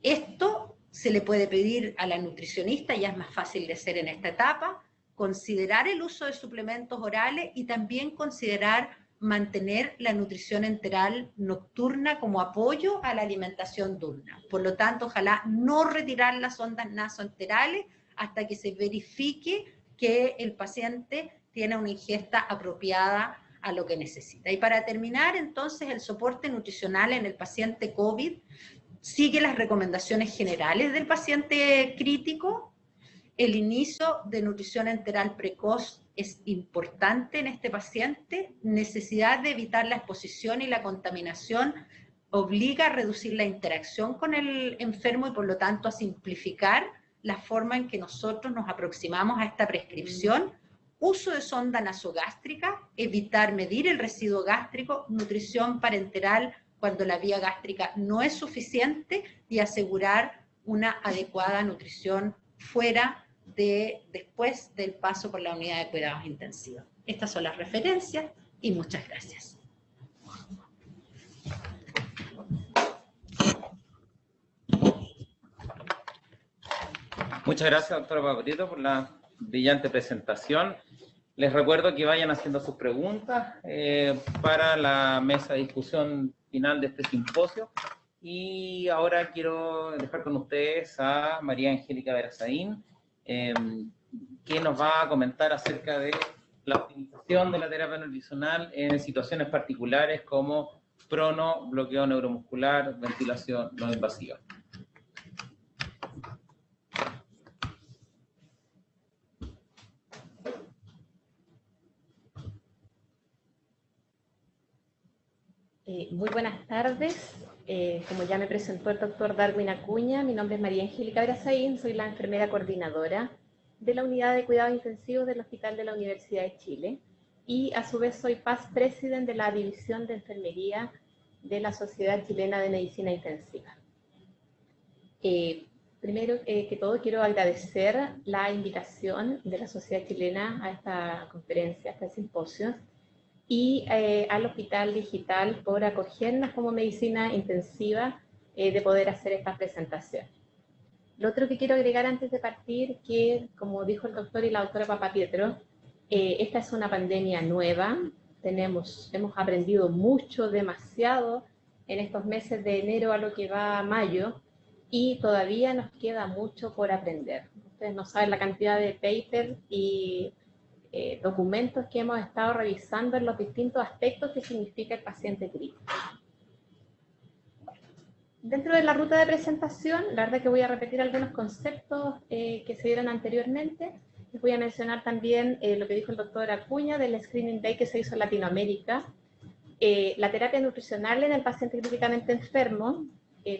Esto se le puede pedir a la nutricionista, ya es más fácil de hacer en esta etapa, considerar el uso de suplementos orales y también considerar mantener la nutrición enteral nocturna como apoyo a la alimentación diurna. Por lo tanto, ojalá no retirar las sondas nasoenterales hasta que se verifique que el paciente tiene una ingesta apropiada a lo que necesita. Y para terminar, entonces, el soporte nutricional en el paciente COVID sigue las recomendaciones generales del paciente crítico. El inicio de nutrición enteral precoz es importante en este paciente. Necesidad de evitar la exposición y la contaminación obliga a reducir la interacción con el enfermo y por lo tanto a simplificar la forma en que nosotros nos aproximamos a esta prescripción. Uso de sonda nasogástrica, evitar medir el residuo gástrico, nutrición parenteral cuando la vía gástrica no es suficiente y asegurar una adecuada nutrición fuera después del paso por la unidad de cuidados intensivos. Estas son las referencias y muchas gracias. Muchas gracias, doctora Paparito, por la brillante presentación. Les recuerdo que vayan haciendo sus preguntas para la mesa de discusión final de este simposio. Y ahora quiero dejar con ustedes a María Angélica Verazaín, que nos va a comentar acerca de la optimización de la terapia nutricional en situaciones particulares como prono, bloqueo neuromuscular, ventilación no invasiva. Muy buenas tardes. Como ya me presentó el doctor Darwin Acuña, mi nombre es María Angélica Verazaín, soy la enfermera coordinadora de la Unidad de Cuidados Intensivos del Hospital de la Universidad de Chile y a su vez soy past president de la División de Enfermería de la Sociedad Chilena de Medicina Intensiva. Primero que todo quiero agradecer la invitación de la Sociedad Chilena a esta conferencia, a este simposio, y al Hospital Digital por acogernos como medicina intensiva de poder hacer esta presentación. Lo otro que quiero agregar antes de partir, que como dijo el doctor y la doctora Papapietro, esta es una pandemia nueva, hemos aprendido mucho, demasiado, en estos meses de enero a lo que va a mayo, y todavía nos queda mucho por aprender. Ustedes no saben la cantidad de papers y documentos que hemos estado revisando en los distintos aspectos que significa el paciente crítico. Dentro de la ruta de presentación, la verdad que voy a repetir algunos conceptos que se dieron anteriormente. Les voy a mencionar también lo que dijo el doctor Acuña del Screening Day que se hizo en Latinoamérica, la terapia nutricional en el paciente críticamente enfermo,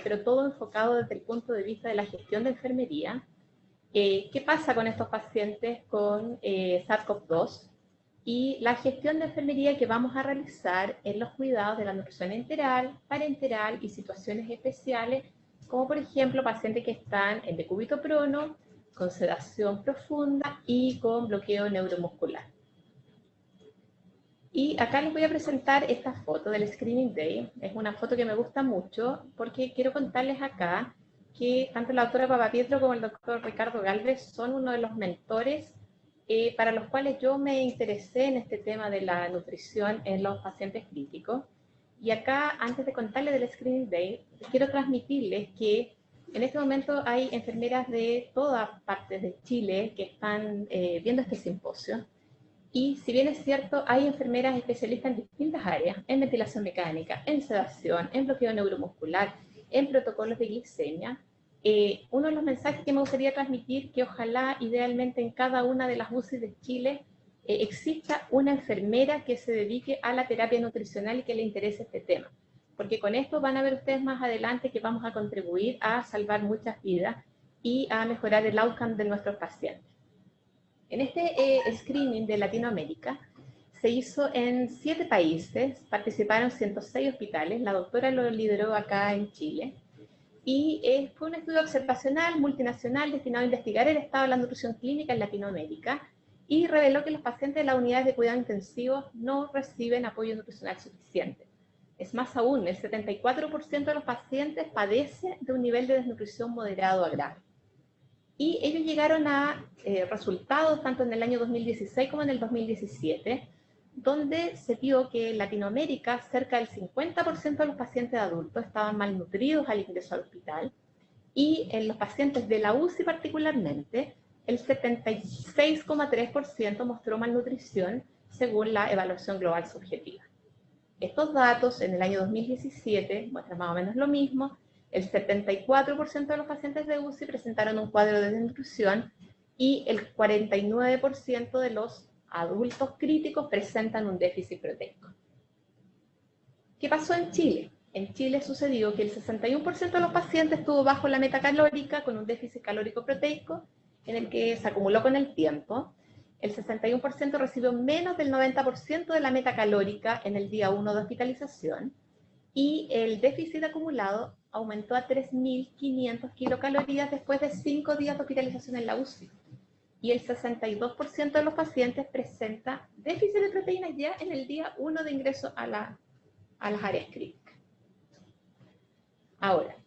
pero todo enfocado desde el punto de vista de la gestión de enfermería. ¿Qué pasa con estos pacientes con SARS-CoV-2? Y la gestión de enfermería que vamos a realizar en los cuidados de la nutrición enteral, parenteral y situaciones especiales, como por ejemplo pacientes que están en decúbito prono, con sedación profunda y con bloqueo neuromuscular. Y acá les voy a presentar esta foto del Screening Day. Es una foto que me gusta mucho porque quiero contarles acá que tanto la doctora Papapietro como el doctor Ricardo Galvez son uno de los mentores para los cuales yo me interesé en este tema de la nutrición en los pacientes críticos. Y acá, antes de contarles del Screening Day, quiero transmitirles que en este momento hay enfermeras de todas partes de Chile que están viendo este simposio. Y si bien es cierto, hay enfermeras especialistas en distintas áreas, en ventilación mecánica, en sedación, en bloqueo neuromuscular, en protocolos de glicemia. Uno de los mensajes que me gustaría transmitir, que ojalá idealmente en cada una de las UCI de Chile exista una enfermera que se dedique a la terapia nutricional y que le interese este tema. Porque con esto van a ver ustedes más adelante que vamos a contribuir a salvar muchas vidas y a mejorar el outcome de nuestros pacientes. En este screening de Latinoamérica se hizo en 7 países, participaron 106 hospitales, la doctora lo lideró acá en Chile, y fue un estudio observacional multinacional destinado a investigar el estado de la nutrición clínica en Latinoamérica y reveló que los pacientes de las unidades de cuidados intensivos no reciben apoyo nutricional suficiente. Es más aún, el 74% de los pacientes padece de un nivel de desnutrición moderado a grave. Y ellos llegaron a resultados tanto en el año 2016 como en el 2017, donde se vio que en Latinoamérica cerca del 50% de los pacientes adultos estaban malnutridos al ingreso al hospital, y en los pacientes de la UCI particularmente, el 76,3% mostró malnutrición según la evaluación global subjetiva. Estos datos en el año 2017 muestran más o menos lo mismo. El 74% de los pacientes de UCI presentaron un cuadro de desnutrición y el 49% de los adultos críticos presentan un déficit proteico. ¿Qué pasó en Chile? En Chile sucedió que el 61% de los pacientes estuvo bajo la meta calórica con un déficit calórico proteico en el que se acumuló con el tiempo. El 61% recibió menos del 90% de la meta calórica en el día 1 de hospitalización y el déficit acumulado aumentó a 3.500 kilocalorías después de 5 días de hospitalización en la UCI. y el 62% de los pacientes presenta déficit de proteínas ya en el día 1 de ingreso a las áreas críticas. Ahora,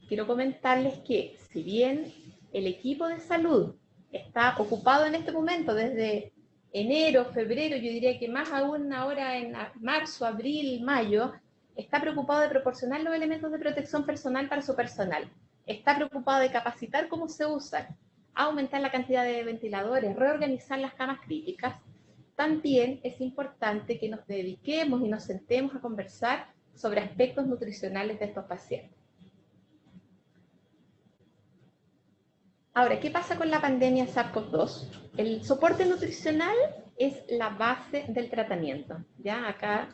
quiero comentarles que si bien el equipo de salud está ocupado en este momento desde enero, febrero, yo diría que más aún ahora en marzo, abril, mayo, está preocupado de proporcionar los elementos de protección personal para su personal. Está preocupado de capacitar cómo se usan, aumentar la cantidad de ventiladores, reorganizar las camas críticas. También es importante que nos dediquemos y nos sentemos a conversar sobre aspectos nutricionales de estos pacientes. Ahora, ¿qué pasa con la pandemia SARS-CoV-2? El soporte nutricional es la base del tratamiento. Ya acá,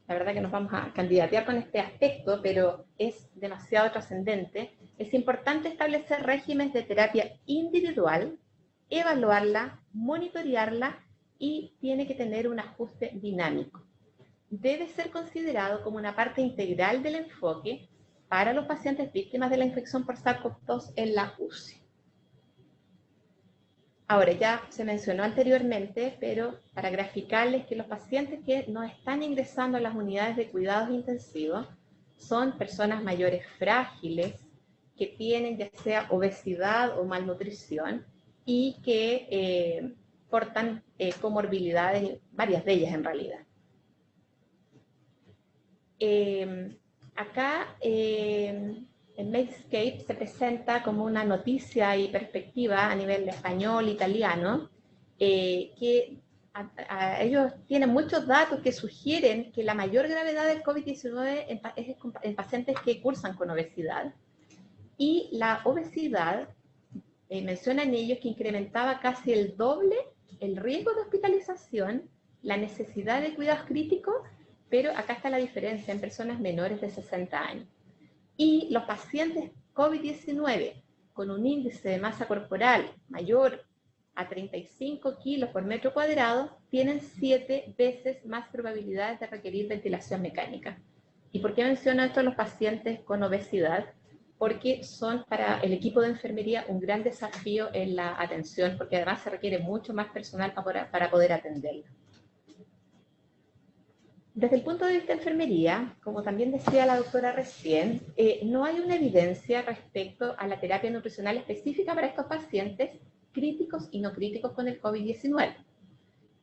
la verdad que nos vamos a candidatear con este aspecto, pero es demasiado trascendente. Es importante establecer regímenes de terapia individual, evaluarla, monitorearla y tiene que tener un ajuste dinámico. Debe ser considerado como una parte integral del enfoque para los pacientes víctimas de la infección por SARS-CoV-2 en la UCI. Ahora, ya se mencionó anteriormente, pero para graficarles que los pacientes que no están ingresando a las unidades de cuidados intensivos son personas mayores frágiles, que tienen ya sea obesidad o malnutrición y que portan comorbilidades, varias de ellas en realidad. Acá en Medscape se presenta como una noticia y perspectiva a nivel español, italiano, que ellos tienen muchos datos que sugieren que la mayor gravedad del COVID-19 es en pacientes que cursan con obesidad. Y la obesidad, mencionan ellos que incrementaba casi el doble el riesgo de hospitalización, la necesidad de cuidados críticos, pero acá está la diferencia en personas menores de 60 años. Y los pacientes COVID-19 con un índice de masa corporal mayor a 35 kilos por metro cuadrado tienen 7 veces más probabilidades de requerir ventilación mecánica. ¿Y por qué menciono esto a los pacientes con obesidad? Porque son para el equipo de enfermería un gran desafío en la atención, porque además se requiere mucho más personal para poder atenderlo. Desde el punto de vista de enfermería, como también decía la doctora recién, no hay una evidencia respecto a la terapia nutricional específica para estos pacientes críticos y no críticos con el COVID-19.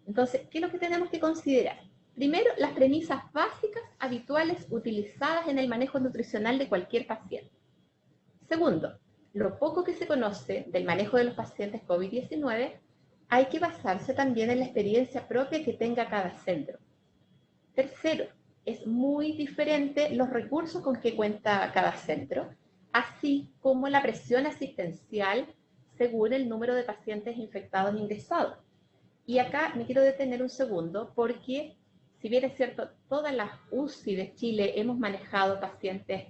Entonces, ¿qué es lo que tenemos que considerar? Primero, las premisas básicas habituales utilizadas en el manejo nutricional de cualquier paciente. Segundo, lo poco que se conoce del manejo de los pacientes COVID-19, hay que basarse también en la experiencia propia que tenga cada centro. Tercero, es muy diferente los recursos con que cuenta cada centro, así como la presión asistencial según el número de pacientes infectados e ingresados. Y acá me quiero detener un segundo porque, si bien es cierto, todas las UCI de Chile hemos manejado pacientes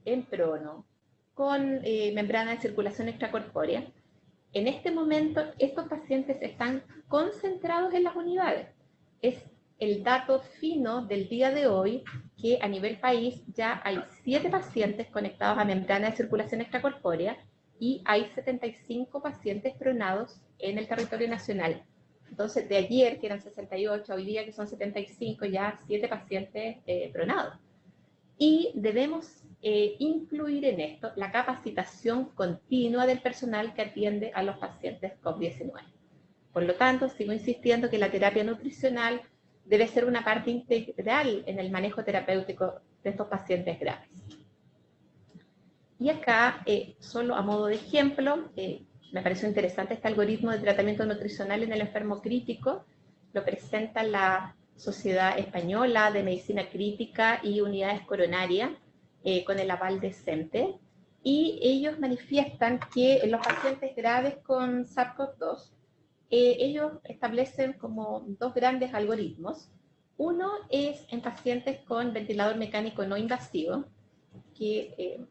en prono, con membrana de circulación extracorpórea, en este momento estos pacientes están concentrados en las unidades. Es el dato fino del día de hoy que a nivel país ya hay 7 pacientes conectados a membrana de circulación extracorpórea y hay 75 pacientes pronados en el territorio nacional. Entonces, de ayer, que eran 68, hoy día que son 75, ya 7 pacientes pronados. Y debemos incluir en esto la capacitación continua del personal que atiende a los pacientes COVID-19. Por lo tanto, sigo insistiendo que la terapia nutricional debe ser una parte integral en el manejo terapéutico de estos pacientes graves. Y acá, solo a modo de ejemplo, me pareció interesante este algoritmo de tratamiento nutricional en el enfermo crítico. Lo presenta la Sociedad Española de Medicina Crítica y Unidades Coronarias, con el aval de CEMTE. Y ellos manifiestan que en los pacientes graves con SARS-CoV-2, ellos establecen como 2 grandes algoritmos. Uno es en pacientes con ventilador mecánico no invasivo, que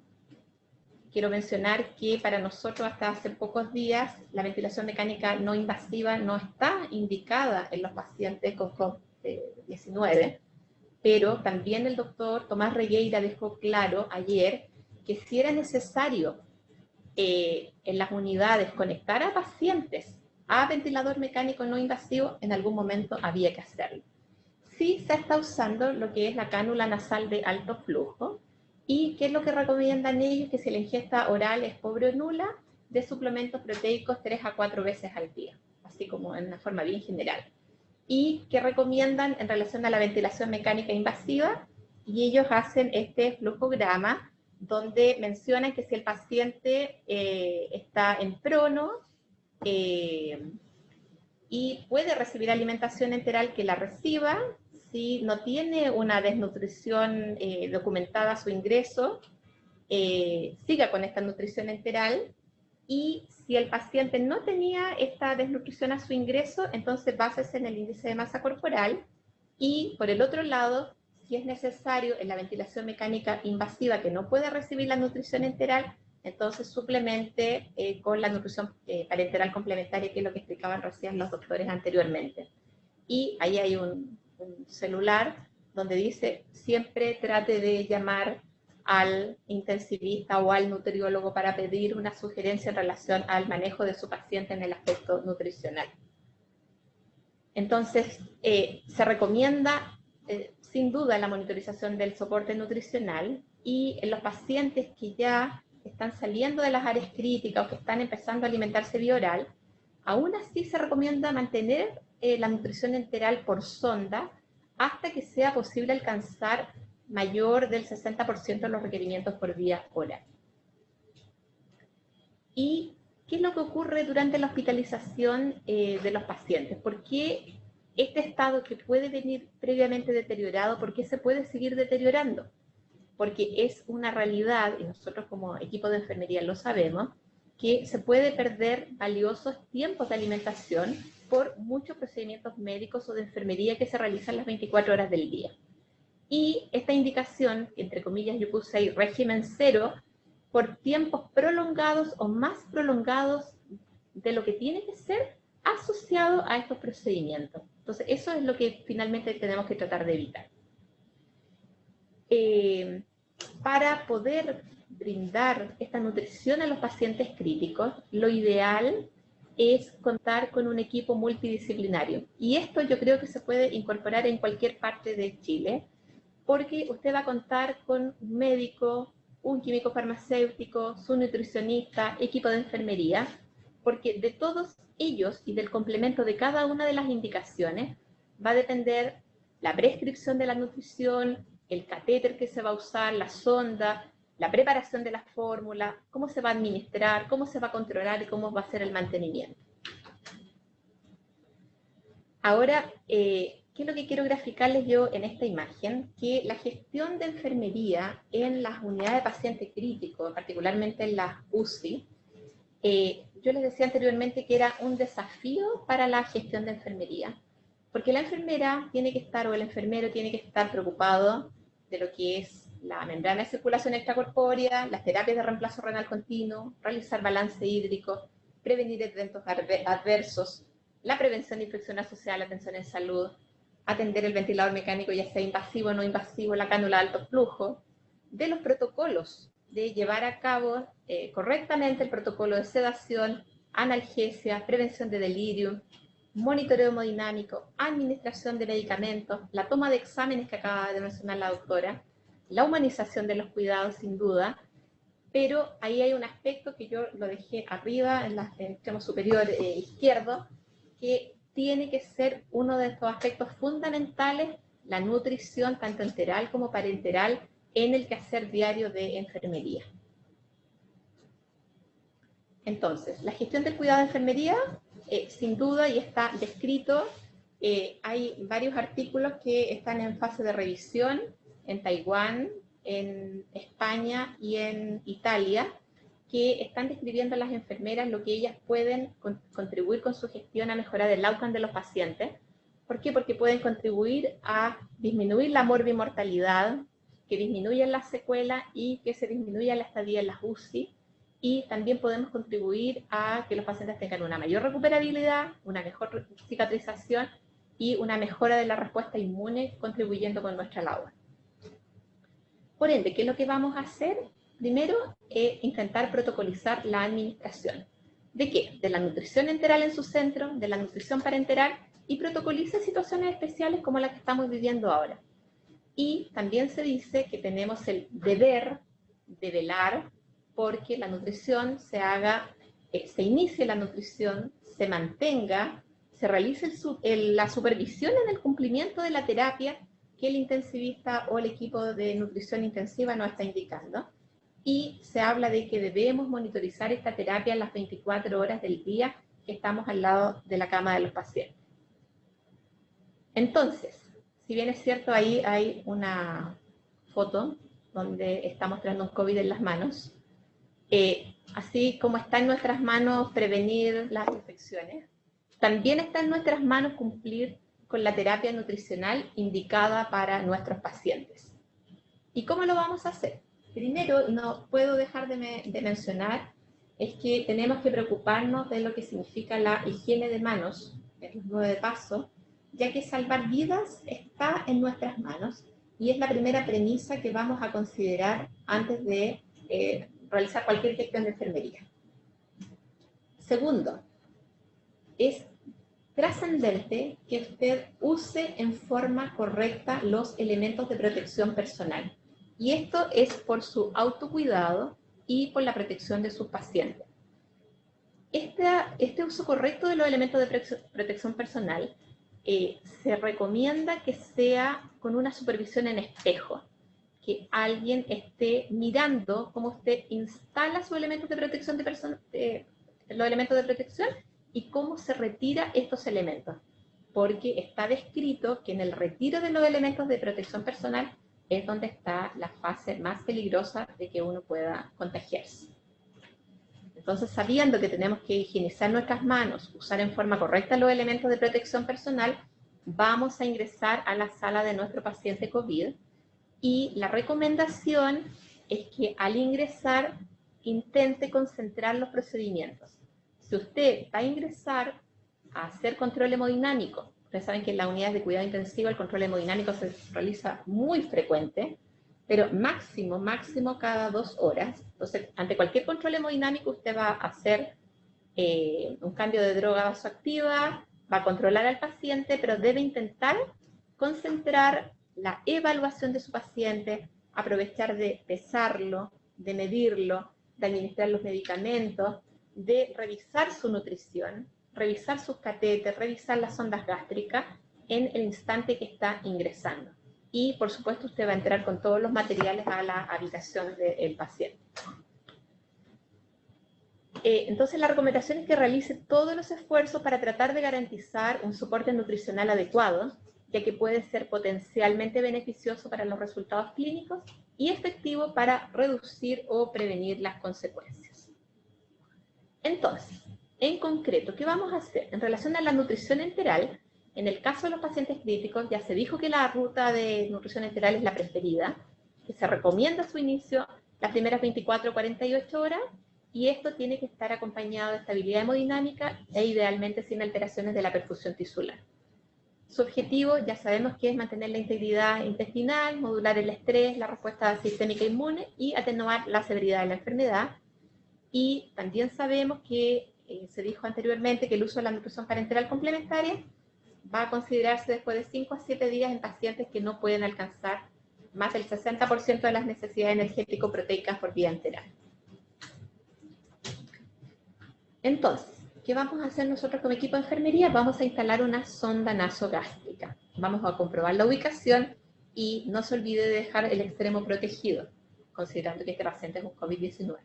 quiero mencionar que para nosotros hasta hace pocos días la ventilación mecánica no invasiva no está indicada en los pacientes con COVID-19, pero también el doctor Tomás Regueira dejó claro ayer que si era necesario en las unidades conectar a pacientes a ventilador mecánico no invasivo, en algún momento había que hacerlo. Sí se está usando lo que es la cánula nasal de alto flujo, y ¿qué es lo que recomiendan ellos? Que si la ingesta oral es pobre o nula, de suplementos proteicos 3 a 4 veces al día, así como en una forma bien general. Y que recomiendan en relación a la ventilación mecánica invasiva, y ellos hacen este flujograma donde mencionan que si el paciente está en prono y puede recibir alimentación enteral, que la reciba. Si no tiene una desnutrición documentada a su ingreso, siga con esta nutrición enteral. Y si el paciente no tenía esta desnutrición a su ingreso, entonces básese en el índice de masa corporal. Y por el otro lado, si es necesario en la ventilación mecánica invasiva que no puede recibir la nutrición enteral, entonces suplemente con la nutrición parenteral complementaria, que es lo que explicaban recién los doctores anteriormente. Y ahí hay un celular donde dice: siempre trate de llamar al intensivista o al nutriólogo para pedir una sugerencia en relación al manejo de su paciente en el aspecto nutricional. Entonces, se recomienda sin duda la monitorización del soporte nutricional, y en los pacientes que ya están saliendo de las áreas críticas o que están empezando a alimentarse vía oral, aún así se recomienda mantener la nutrición enteral por sonda hasta que sea posible alcanzar mayor del 60% de los requerimientos por vía oral. ¿Y qué es lo que ocurre durante la hospitalización de los pacientes? ¿Por qué este estado que puede venir previamente deteriorado, por qué se puede seguir deteriorando? Porque es una realidad, y nosotros como equipo de enfermería lo sabemos, que se puede perder valiosos tiempos de alimentación por muchos procedimientos médicos o de enfermería que se realizan las 24 horas del día. Y esta indicación, entre comillas yo puse ahí régimen cero, por tiempos prolongados o más prolongados de lo que tiene que ser asociado a estos procedimientos. Entonces, eso es lo que finalmente tenemos que tratar de evitar. Para poder brindar esta nutrición a los pacientes críticos, lo ideal es contar con un equipo multidisciplinario. Y esto yo creo que se puede incorporar en cualquier parte de Chile, porque usted va a contar con un médico, un químico farmacéutico, su nutricionista, equipo de enfermería, porque de todos ellos y del complemento de cada una de las indicaciones va a depender la prescripción de la nutrición, el catéter que se va a usar, la sonda, la preparación de la fórmula, cómo se va a administrar, cómo se va a controlar y cómo va a ser el mantenimiento. Ahora, ¿qué es lo que quiero graficarles yo en esta imagen? Que la gestión de enfermería en las unidades de paciente crítico, particularmente en las UCI, yo les decía anteriormente que era un desafío para la gestión de enfermería, porque la enfermera tiene que estar, o el enfermero tiene que estar preocupado de lo que es la membrana de circulación extracorpórea, las terapias de reemplazo renal continuo, realizar balance hídrico, prevenir eventos adversos, la prevención de infección asociada a la atención en salud, atender el ventilador mecánico, ya sea invasivo o no invasivo, la cánula de alto flujo, de los protocolos, de llevar a cabo correctamente el protocolo de sedación, analgesia, prevención de delirium, monitoreo hemodinámico, administración de medicamentos, la toma de exámenes que acaba de mencionar la doctora, la humanización de los cuidados sin duda, pero ahí hay un aspecto que yo lo dejé arriba en el extremo superior izquierdo, que tiene que ser uno de estos aspectos fundamentales, la nutrición tanto enteral como parenteral en el quehacer diario de enfermería. Entonces, la gestión del cuidado de enfermería, sin duda, y está descrito, hay varios artículos que están en fase de revisión en Taiwán, en España y en Italia, que están describiendo a las enfermeras lo que ellas pueden contribuir con su gestión a mejorar el outcome de los pacientes. ¿Por qué? Porque pueden contribuir a disminuir la morbimortalidad, que disminuyan las secuelas y que se disminuya la estadía en las UCI, y también podemos contribuir a que los pacientes tengan una mayor recuperabilidad, una mejor cicatrización y una mejora de la respuesta inmune, contribuyendo con nuestra labor. Por ende, ¿qué es lo que vamos a hacer? Primero, intentar protocolizar la administración. ¿De qué? De la nutrición enteral en su centro, de la nutrición parenteral, y protocoliza situaciones especiales como la que estamos viviendo ahora. Y también se dice que tenemos el deber de velar porque la nutrición se haga, se inicie la nutrición, se mantenga, se realice la supervisión en el cumplimiento de la terapia que el intensivista o el equipo de nutrición intensiva nos está indicando. Y se habla de que debemos monitorizar esta terapia en las 24 horas del día que estamos al lado de la cama de los pacientes. Entonces, si bien es cierto, ahí hay una foto donde está mostrando un COVID en las manos, así como está en nuestras manos prevenir las infecciones, también está en nuestras manos cumplir con la terapia nutricional indicada para nuestros pacientes. ¿Y cómo lo vamos a hacer? Primero, no puedo dejar de mencionar, es que tenemos que preocuparnos de lo que significa la higiene de manos, en los 9 pasos, ya que salvar vidas está en nuestras manos y es la primera premisa que vamos a considerar antes de realizar cualquier gestión de enfermería. Segundo, es trascendente que usted use en forma correcta los elementos de protección personal. Y esto es por su autocuidado y por la protección de sus pacientes. Este uso correcto de los elementos de protección personal se recomienda que sea con una supervisión en espejo, que alguien esté mirando cómo usted instala sus elementos de protección los elementos de protección y cómo se retira estos elementos, porque está descrito que en el retiro de los elementos de protección personal es donde está la fase más peligrosa de que uno pueda contagiarse. Entonces, sabiendo que tenemos que higienizar nuestras manos, usar en forma correcta los elementos de protección personal, vamos a ingresar a la sala de nuestro paciente COVID y la recomendación es que al ingresar intente concentrar los procedimientos. Si usted va a ingresar a hacer control hemodinámico, ustedes saben que en las unidades de cuidado intensivo el control hemodinámico se realiza muy frecuente, pero máximo cada 2 horas. Entonces, ante cualquier control hemodinámico usted va a hacer un cambio de droga vasoactiva, va a controlar al paciente, pero debe intentar concentrar la evaluación de su paciente, aprovechar de pesarlo, de medirlo, de administrar los medicamentos, de revisar su nutrición, revisar sus catéteres, revisar las sondas gástricas en el instante que está ingresando. Y, por supuesto, usted va a entrar con todos los materiales a la habitación del paciente. Entonces, la recomendación es que realice todos los esfuerzos para tratar de garantizar un soporte nutricional adecuado, ya que puede ser potencialmente beneficioso para los resultados clínicos y efectivo para reducir o prevenir las consecuencias. Entonces, en concreto, ¿qué vamos a hacer? En relación a la nutrición enteral, en el caso de los pacientes críticos, ya se dijo que la ruta de nutrición enteral es la preferida, que se recomienda su inicio las primeras 24 o 48 horas, y esto tiene que estar acompañado de estabilidad hemodinámica e idealmente sin alteraciones de la perfusión tisular. Su objetivo, ya sabemos que es mantener la integridad intestinal, modular el estrés, la respuesta sistémica inmune y atenuar la severidad de la enfermedad. Y también sabemos que, se dijo anteriormente, que el uso de la nutrición parenteral complementaria va a considerarse después de 5 a 7 días en pacientes que no pueden alcanzar más del 60% de las necesidades energético-proteicas por vía enteral. Entonces, ¿qué vamos a hacer nosotros como equipo de enfermería? Vamos a instalar una sonda nasogástrica. Vamos a comprobar la ubicación y no se olvide de dejar el extremo protegido, considerando que este paciente es un COVID-19.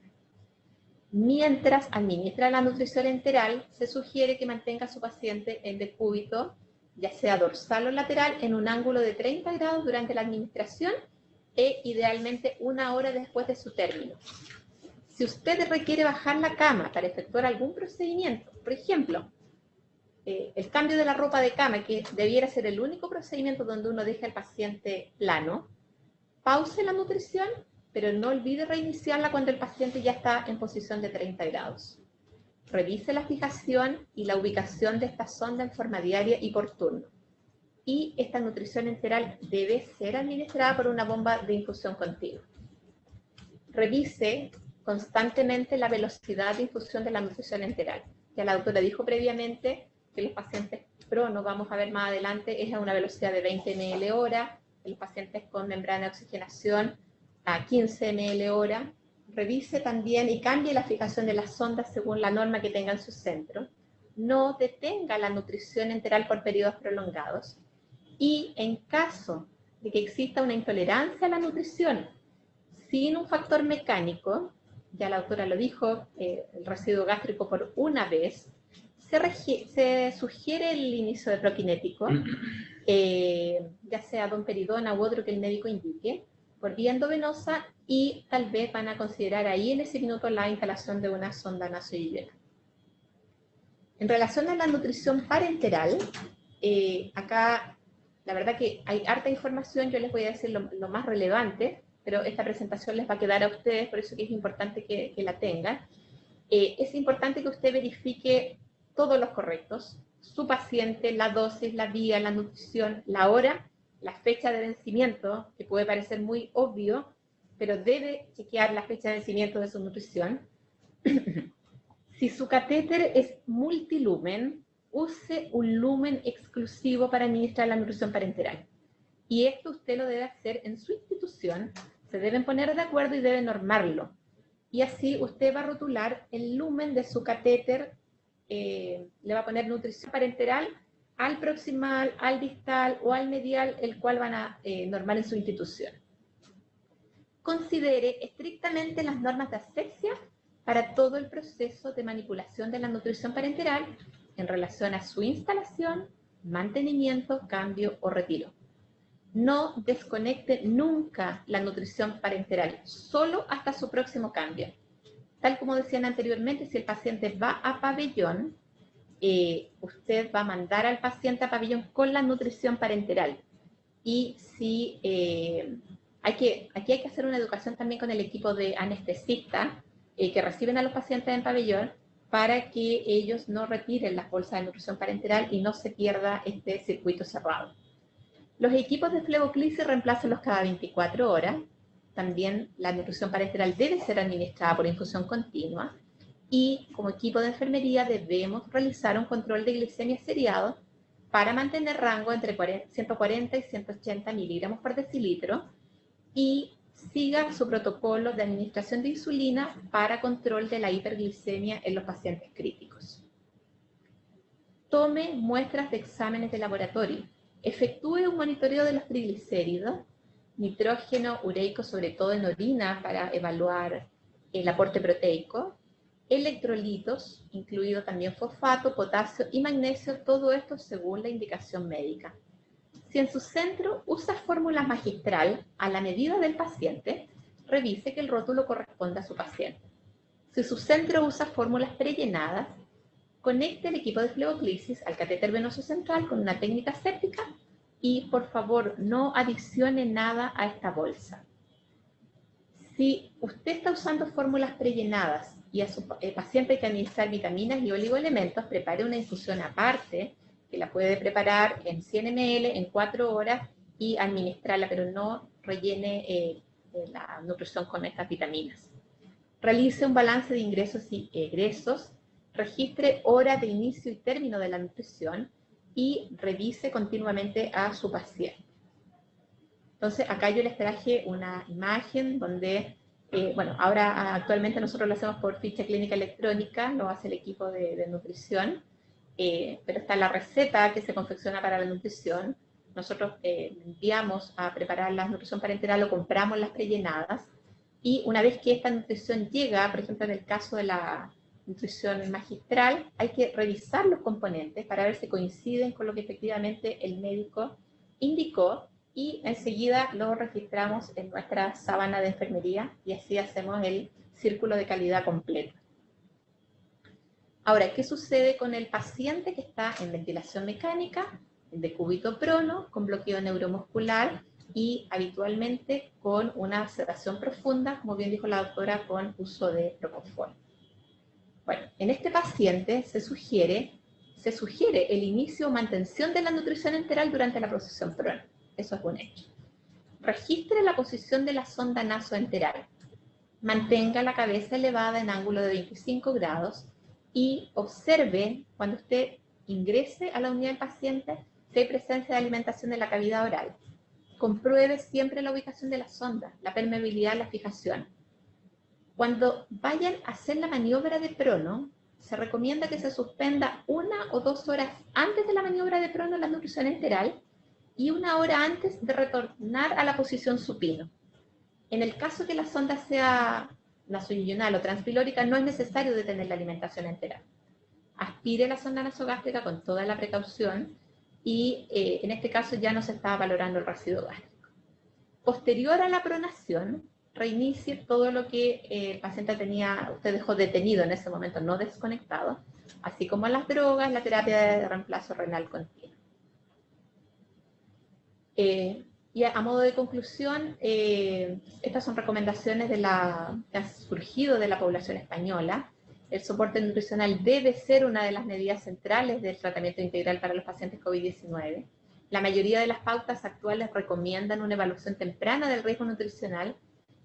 Mientras administra la nutrición enteral, se sugiere que mantenga a su paciente en decúbito, ya sea dorsal o lateral, en un ángulo de 30 grados durante la administración e idealmente 1 hora después de su término. Si usted requiere bajar la cama para efectuar algún procedimiento, por ejemplo, el cambio de la ropa de cama, que debiera ser el único procedimiento donde uno deja al paciente plano, pause la nutrición, pero no olvide reiniciarla cuando el paciente ya está en posición de 30 grados. Revise la fijación y la ubicación de esta sonda en forma diaria y por turno. Y esta nutrición enteral debe ser administrada por una bomba de infusión continua. revise constantemente la velocidad de infusión de la nutrición enteral. Ya la doctora dijo previamente que los pacientes prono, vamos a ver más adelante, es a una velocidad de 20 ml hora, los pacientes con membrana de oxigenación a 15 ml hora. Revise también y cambie la fijación de las sondas según la norma que tenga en su centro. No detenga la nutrición enteral por periodos prolongados. Y en caso de que exista una intolerancia a la nutrición sin un factor mecánico, ya la autora lo dijo, el residuo gástrico por una vez, se sugiere el inicio de prokinético, ya sea domperidona u otro que el médico indique, por vía endovenosa, y tal vez van a considerar ahí en ese minuto la instalación de una sonda nasoiliar. En relación a la nutrición parenteral, acá la verdad que hay harta información, yo les voy a decir lo más relevante, pero esta presentación les va a quedar a ustedes, por eso que es importante que la tengan. Es importante que usted verifique todos los correctos, su paciente, la dosis, la vía, la nutrición, la hora, la fecha de vencimiento, que puede parecer muy obvio, pero debe chequear la fecha de vencimiento de su nutrición. Si su catéter es multilumen, use un lumen exclusivo para administrar la nutrición parenteral. Y esto usted lo debe hacer en su institución, se deben poner de acuerdo y deben normarlo. Y así usted va a rotular el lumen de su catéter, le va a poner nutrición parenteral al proximal, al distal o al medial, el cual van a normar en su institución. Considere estrictamente las normas de asepsia para todo el proceso de manipulación de la nutrición parenteral en relación a su instalación, mantenimiento, cambio o retiro. No desconecte nunca la nutrición parenteral, solo hasta su próximo cambio. Tal como decían anteriormente, si el paciente va a pabellón, usted va a mandar al paciente a pabellón con la nutrición parenteral. Y si aquí hay que hacer una educación también con el equipo de anestesistas que reciben a los pacientes en pabellón para que ellos no retiren las bolsas de nutrición parenteral y no se pierda este circuito cerrado. Los equipos de fleboclisis reemplázanlos cada 24 horas. También la nutrición parenteral debe ser administrada por infusión continua. Y como equipo de enfermería debemos realizar un control de glicemia seriado para mantener rango entre 140 y 180 miligramos por decilitro y siga su protocolo de administración de insulina para control de la hiperglicemia en los pacientes críticos. Tome muestras de exámenes de laboratorio. Efectúe un monitoreo de los triglicéridos, nitrógeno ureico, sobre todo en orina, para evaluar el aporte proteico, electrolitos, incluido también fosfato, potasio y magnesio, todo esto según la indicación médica. Si en su centro usa fórmula magistral a la medida del paciente, revise que el rótulo corresponda a su paciente. Si su centro usa fórmulas prellenadas, conecte el equipo de fleboclisis al catéter venoso central con una técnica séptica y, por favor, no adicione nada a esta bolsa. Si usted está usando fórmulas prellenadas y a su paciente hay que administrar vitaminas y oligoelementos, prepare una infusión aparte, que la puede preparar en 100 ml en 4 horas y administrarla, pero no rellene la nutrición con estas vitaminas. Realice un balance de ingresos y egresos, registre hora de inicio y término de la nutrición y revise continuamente a su paciente. Entonces, acá yo les traje una imagen donde, bueno, ahora actualmente nosotros lo hacemos por ficha clínica electrónica, lo hace el equipo de nutrición, pero está la receta que se confecciona para la nutrición. Nosotros enviamos a preparar la nutrición parenteral o compramos las prellenadas, y una vez que esta nutrición llega, por ejemplo, en el caso de la nutrición magistral, hay que revisar los componentes para ver si coinciden con lo que efectivamente el médico indicó, y enseguida lo registramos en nuestra sábana de enfermería y así hacemos el círculo de calidad completo. Ahora, ¿qué sucede con el paciente que está en ventilación mecánica, en decúbito prono, con bloqueo neuromuscular y habitualmente con una sedación profunda, como bien dijo la doctora, con uso de propofol? Bueno, en este paciente se sugiere el inicio o mantención de la nutrición enteral durante la posición prono. Eso es un hecho. Registre la posición de la sonda nasoenteral. mantenga la cabeza elevada en ángulo de 25 grados y observe cuando usted ingrese a la unidad del paciente si hay presencia de alimentación en la cavidad oral. Compruebe siempre la ubicación de la sonda, la permeabilidad, la fijación. Cuando vayan a hacer la maniobra de prono, se recomienda que se suspenda 1 o 2 horas antes de la maniobra de prono la nutrición enteral y 1 hora antes de retornar a la posición supino. En el caso que la sonda sea nasoyunal o transpilórica, no es necesario detener la alimentación enteral. Aspire la sonda nasogástrica con toda la precaución y en este caso ya no se está valorando el residuo gástrico. Posterior a la pronación, reinicie todo lo que el paciente usted dejó detenido en ese momento, no desconectado, así como las drogas, la terapia de reemplazo renal continuo. Y a modo de conclusión, estas son recomendaciones que han surgido de la población española. El soporte nutricional debe ser una de las medidas centrales del tratamiento integral para los pacientes COVID-19. La mayoría de las pautas actuales recomiendan una evaluación temprana del riesgo nutricional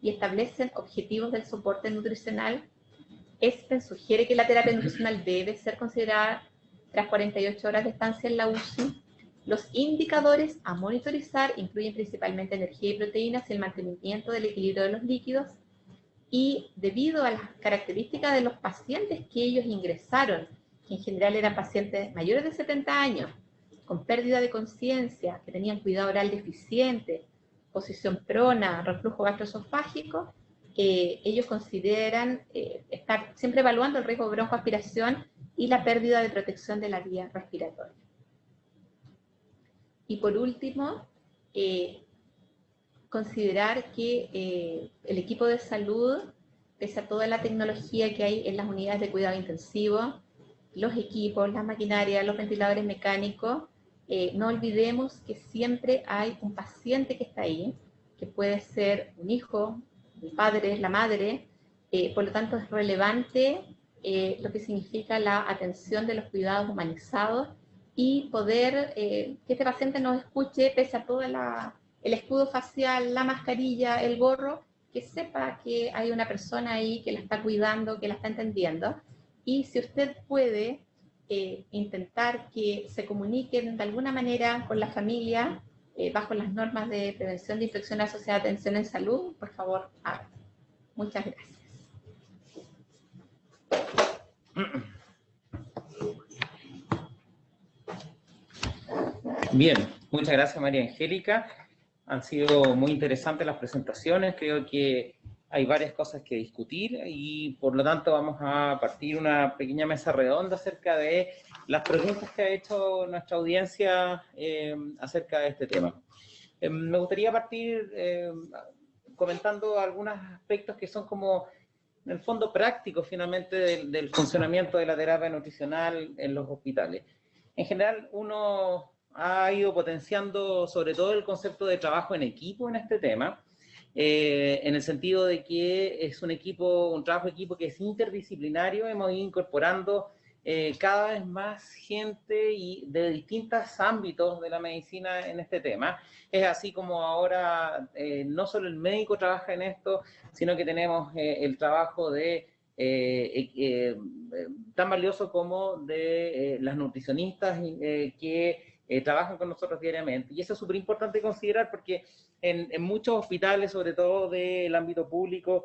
y establecen objetivos del soporte nutricional. ESPEN sugiere que la terapia nutricional debe ser considerada tras 48 horas de estancia en la UCI. Los indicadores a monitorizar incluyen principalmente energía y proteínas y el mantenimiento del equilibrio de los líquidos. Y debido a las características de los pacientes que ellos ingresaron, que en general eran pacientes mayores de 70 años, con pérdida de conciencia, que tenían cuidado oral deficiente, posición prona, reflujo gastroesofágico, ellos consideran estar siempre evaluando el riesgo de broncoaspiración y la pérdida de protección de la vía respiratoria. Y por último, considerar que el equipo de salud, pese a toda la tecnología que hay en las unidades de cuidado intensivo, los equipos, las maquinarias, los ventiladores mecánicos, no olvidemos que siempre hay un paciente que está ahí, que puede ser un hijo, el padre, la madre, por lo tanto es relevante lo que significa la atención de los cuidados humanizados y poder que este paciente nos escuche pese a todo el escudo facial, la mascarilla, el gorro, que sepa que hay una persona ahí que la está cuidando, que la está entendiendo. Y si usted puede intentar que se comuniquen de alguna manera con la familia bajo las normas de prevención de infecciones asociadas a atención en salud, por favor, háganlo. Muchas gracias. Bien, muchas gracias María Angélica. Han sido muy interesantes las presentaciones, creo que hay varias cosas que discutir y por lo tanto vamos a partir una pequeña mesa redonda acerca de las preguntas que ha hecho nuestra audiencia acerca de este tema. Me gustaría partir comentando algunos aspectos que son como en el fondo prácticos finalmente del funcionamiento de la terapia nutricional en los hospitales. En general uno ha ido potenciando sobre todo el concepto de trabajo en equipo en este tema, en el sentido de que es un trabajo de equipo que es interdisciplinario. Hemos ido incorporando cada vez más gente y de distintos ámbitos de la medicina en este tema. Es así como ahora no solo el médico trabaja en esto, sino que tenemos el trabajo de tan valioso como de las nutricionistas que trabajan con nosotros diariamente. Y eso es súper importante considerar porque en muchos hospitales, sobre todo del ámbito público,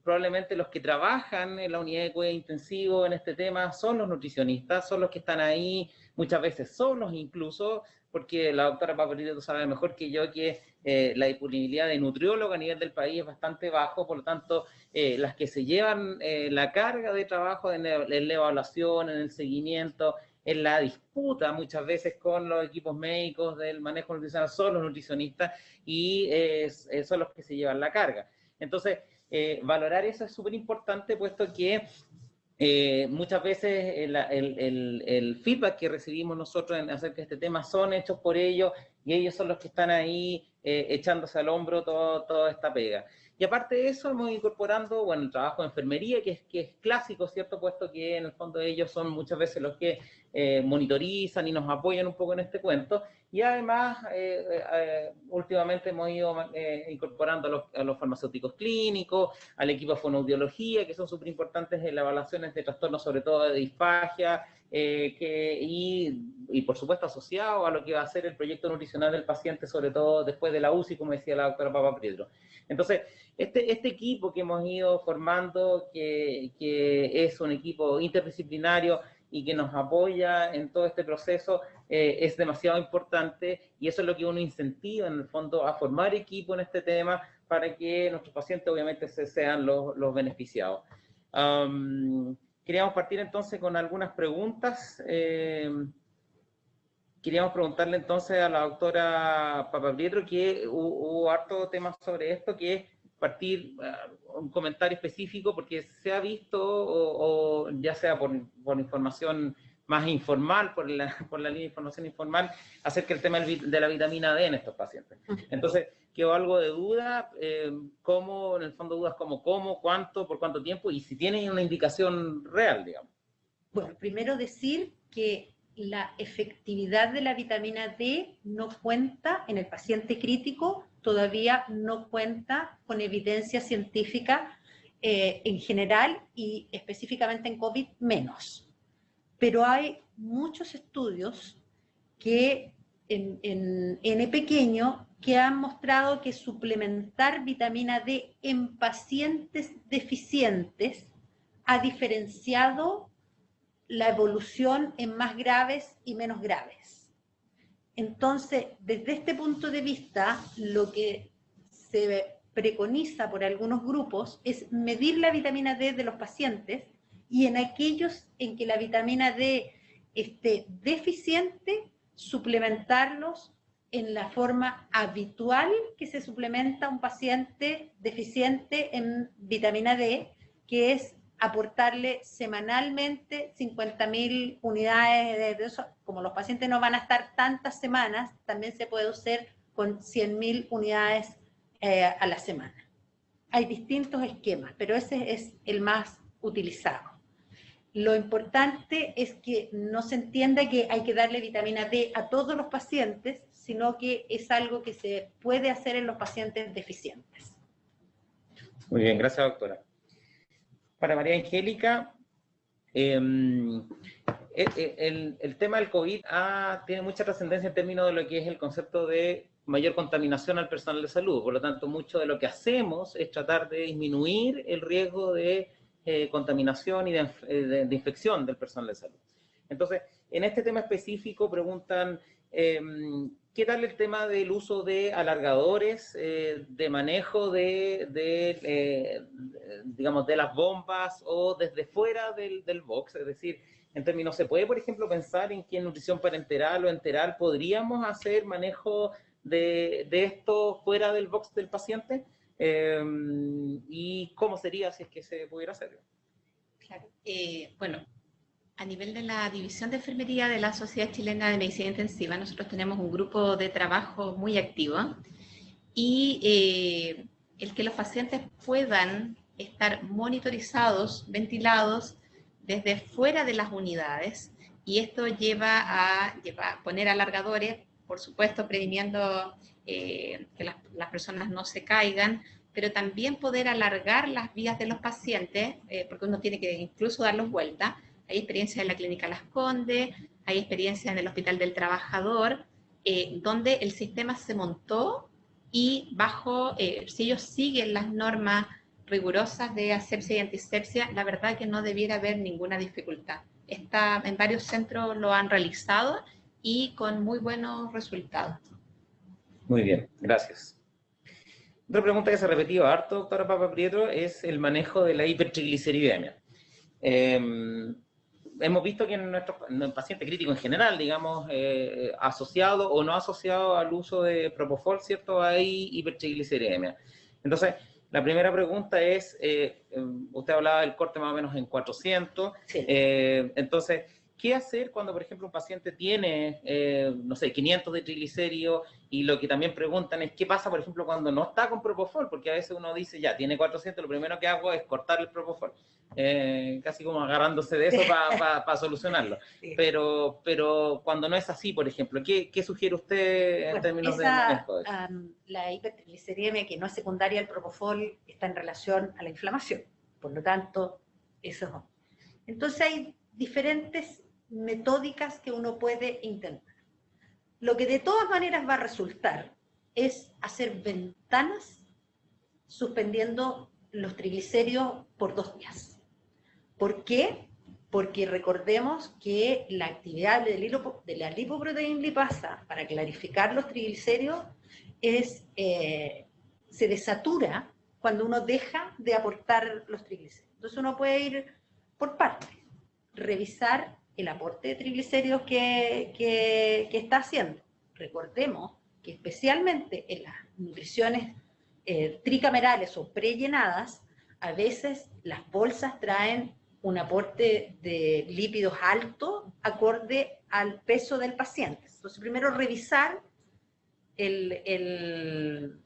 probablemente los que trabajan en la unidad de cuidado intensivo en este tema son los nutricionistas, son los que están ahí muchas veces solos incluso, porque la doctora Paparito sabe mejor que yo que la disponibilidad de nutriólogo a nivel del país es bastante bajo, por lo tanto, las que se llevan la carga de trabajo en la evaluación, en el seguimiento, en la disputa muchas veces con los equipos médicos del manejo nutricional son los nutricionistas y son los que se llevan la carga. Entonces, valorar eso es súper importante, puesto que muchas veces el feedback que recibimos nosotros acerca de este tema son hechos por ellos y ellos son los que están ahí echándose al hombro toda esta pega. Y aparte de eso, hemos incorporando, bueno, el trabajo de enfermería, que es clásico, ¿cierto? Puesto que en el fondo ellos son muchas veces los que monitorizan y nos apoyan un poco en este cuento. Y además, últimamente hemos ido incorporando a los farmacéuticos clínicos, al equipo de fonoaudiología, que son súper importantes en las evaluaciones de trastornos, sobre todo de disfagia, y por supuesto asociado a lo que va a ser el proyecto nutricional del paciente, sobre todo después de la UCI, como decía la doctora Papaprietro. Entonces, este equipo que hemos ido formando, que es un equipo interdisciplinario y que nos apoya en todo este proceso, es demasiado importante, y eso es lo que uno incentiva en el fondo a formar equipo en este tema para que nuestros pacientes obviamente sean los beneficiados. Queríamos partir entonces con algunas preguntas. Queríamos preguntarle entonces a la doctora Papaprietro, que hubo harto temas sobre esto, que es partir un comentario específico, porque se ha visto, o ya sea por información más informal, por la línea de información informal, acerca del tema de la vitamina D en estos pacientes. Entonces, quedó algo de duda, cómo, en el fondo dudas como cómo, cuánto, por cuánto tiempo, y si tienen una indicación real, digamos. Bueno, primero decir que la efectividad de la vitamina D no cuenta, en el paciente crítico, todavía no cuenta con evidencia científica en general y específicamente en COVID menos. Pero hay muchos estudios que en N pequeño que han mostrado que suplementar vitamina D en pacientes deficientes ha diferenciado la evolución en más graves y menos graves. Entonces, desde este punto de vista, lo que se preconiza por algunos grupos es medir la vitamina D de los pacientes, y en aquellos en que la vitamina D esté deficiente, suplementarlos en la forma habitual que se suplementa un paciente deficiente en vitamina D, que es aportarle semanalmente 50.000 unidades de eso. Como los pacientes no van a estar tantas semanas, también se puede hacer con 100.000 unidades a la semana. Hay distintos esquemas, pero ese es el más utilizado. Lo importante es que no se entienda que hay que darle vitamina D a todos los pacientes, sino que es algo que se puede hacer en los pacientes deficientes. Muy bien, gracias, doctora. Para María Angélica, el tema del COVID tiene mucha trascendencia en términos de lo que es el concepto de mayor contaminación al personal de salud. Por lo tanto, mucho de lo que hacemos es tratar de disminuir el riesgo de contaminación y de infección del personal de salud. Entonces, en este tema específico preguntan, ¿qué tal el tema del uso de alargadores, de manejo digamos, de las bombas o desde fuera del box? Es decir, en términos, ¿se puede, por ejemplo, pensar en que en nutrición parenteral o enteral podríamos hacer manejo de esto fuera del box del paciente? ¿Y cómo sería si es que se pudiera hacer? Claro. Bueno, a nivel de la División de Enfermería de la Sociedad Chilena de Medicina Intensiva, nosotros tenemos un grupo de trabajo muy activo, y el que los pacientes puedan estar monitorizados, ventilados desde fuera de las unidades, y esto lleva a poner alargadores, por supuesto previniendo que las personas no se caigan, pero también poder alargar las vías de los pacientes, porque uno tiene que incluso darlos vuelta. Hay experiencias en la Clínica Las Condes, hay experiencias en el Hospital del Trabajador, donde el sistema se montó y bajo, si ellos siguen las normas rigurosas de asepsia y antisepsia, la verdad que no debiera haber ninguna dificultad. En varios centros lo han realizado y con muy buenos resultados. Muy bien, gracias. Otra pregunta que se ha repetido harto, doctora Papaprietro, es el manejo de la hipertrigliceridemia. Hemos visto que en el paciente crítico en general, digamos, asociado o no asociado al uso de propofol, ¿cierto? Hay hipertrigliceridemia. Entonces, la primera pregunta es, usted hablaba del corte más o menos en 400, sí. Entonces, ¿qué hacer cuando, por ejemplo, un paciente tiene, no sé, 500 de triglicéridos? Y lo que también preguntan es, ¿qué pasa, por ejemplo, cuando no está con propofol? Porque a veces uno dice, ya, tiene 400, lo primero que hago es cortar el propofol. Casi como agarrándose de eso para solucionarlo. Sí. Pero cuando no es así, por ejemplo, ¿qué sugiere usted en términos de manejo de eso? La hipertrigliceridemia que no es secundaria al propofol está en relación a la inflamación. Por lo tanto, eso no. Entonces hay diferentes metódicas que uno puede intentar. Lo que de todas maneras va a resultar es hacer ventanas suspendiendo los triglicéridos por 2 días. ¿Por qué? Porque recordemos que la actividad de la lipoproteína lipasa para clarificar los triglicéridos se desatura cuando uno deja de aportar los triglicéridos. Entonces uno puede ir por partes, revisar el aporte de triglicéridos que está haciendo. Recordemos que especialmente en las nutriciones tricamerales o prellenadas, a veces las bolsas traen un aporte de lípidos alto acorde al peso del paciente. Entonces, primero revisar el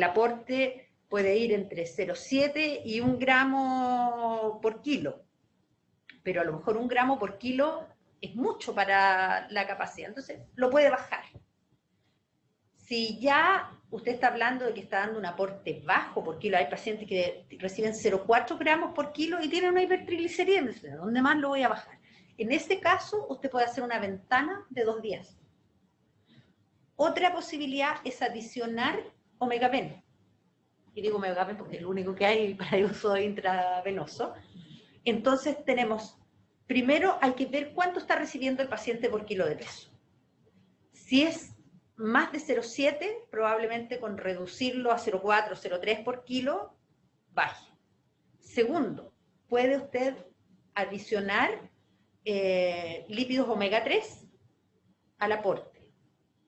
aporte puede ir entre 0,7 y 1 gramo por kilo, pero a lo mejor 1 gramo por kilo es mucho para la capacidad, entonces lo puede bajar. Si ya usted está hablando de que está dando un aporte bajo por kilo, hay pacientes que reciben 0,4 gramos por kilo y tienen una hipertrigliceridemia, ¿dónde más lo voy a bajar? En ese caso, usted puede hacer una ventana de 2 días. Otra posibilidad es adicionar omegapen. Y digo omegapen porque es el único que hay para el uso intravenoso. Entonces tenemos, primero hay que ver cuánto está recibiendo el paciente por kilo de peso. Si es más de 0,7, probablemente con reducirlo a 0,4, 0,3 por kilo, baje. Segundo, puede usted adicionar lípidos omega 3 al aporte.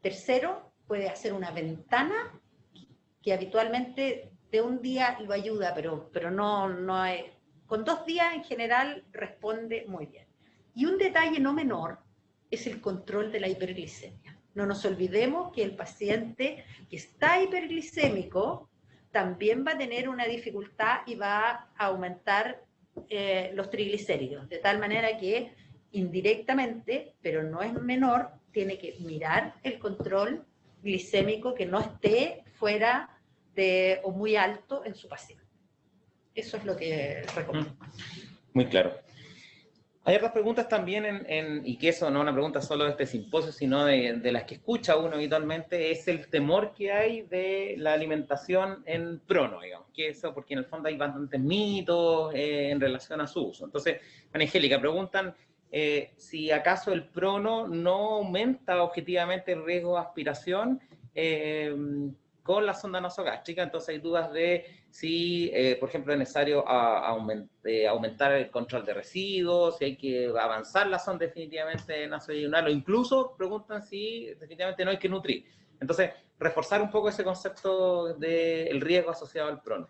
Tercero, puede hacer una ventana que habitualmente de 1 día lo ayuda, pero no es, con 2 días en general responde muy bien. Y un detalle no menor es el control de la hiperglicemia. No nos olvidemos que el paciente que está hiperglicémico también va a tener una dificultad y va a aumentar los triglicéridos, de tal manera que indirectamente, pero no es menor, tiene que mirar el control glicémico que no esté fuera de o muy alto en su paciente. Eso es lo que recomiendo. Muy claro. Hay otras preguntas también, y que eso no es una pregunta solo de este simposio, sino de las que escucha uno habitualmente, es el temor que hay de la alimentación en prono, digamos, que eso, porque en el fondo hay bastantes mitos en relación a su uso. Entonces, Ana Angélica, preguntan si acaso el prono no aumenta objetivamente el riesgo de aspiración con la sonda nasogástrica. Entonces hay dudas de si, por ejemplo, es necesario aumentar el control de residuos, si hay que avanzar la sonda definitivamente nasoyunal, o incluso preguntan si definitivamente no hay que nutrir. Entonces, reforzar un poco ese concepto del riesgo asociado al prono.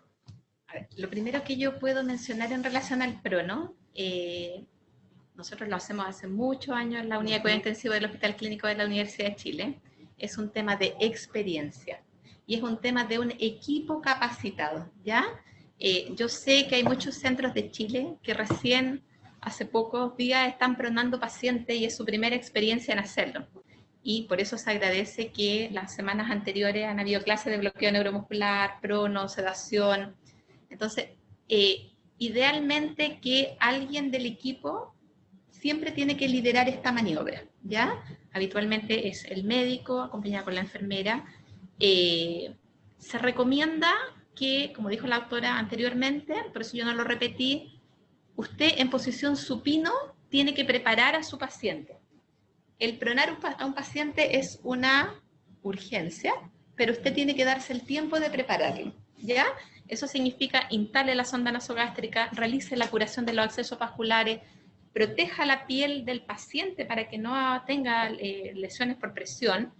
A ver, lo primero que yo puedo mencionar en relación al prono, nosotros lo hacemos hace muchos años en la unidad de cuidado intensivo del Hospital Clínico de la Universidad de Chile, es un tema de experiencia. Y es un tema de un equipo capacitado, ¿ya? Yo sé que hay muchos centros de Chile que recién, hace pocos días, están pronando pacientes y es su primera experiencia en hacerlo. Y por eso se agradece que las semanas anteriores han habido clases de bloqueo neuromuscular, prono, sedación. Entonces, idealmente que alguien del equipo siempre tiene que liderar esta maniobra, ¿ya? Habitualmente es el médico, acompañado con la enfermera. Se recomienda que, como dijo la doctora anteriormente, por eso yo no lo repetí, usted en posición supino tiene que preparar a su paciente. El pronar a un paciente es una urgencia, pero usted tiene que darse el tiempo de prepararlo, ¿ya? Eso significa instale la sonda nasogástrica, realice la curación de los accesos vasculares, proteja la piel del paciente para que no tenga lesiones por presión,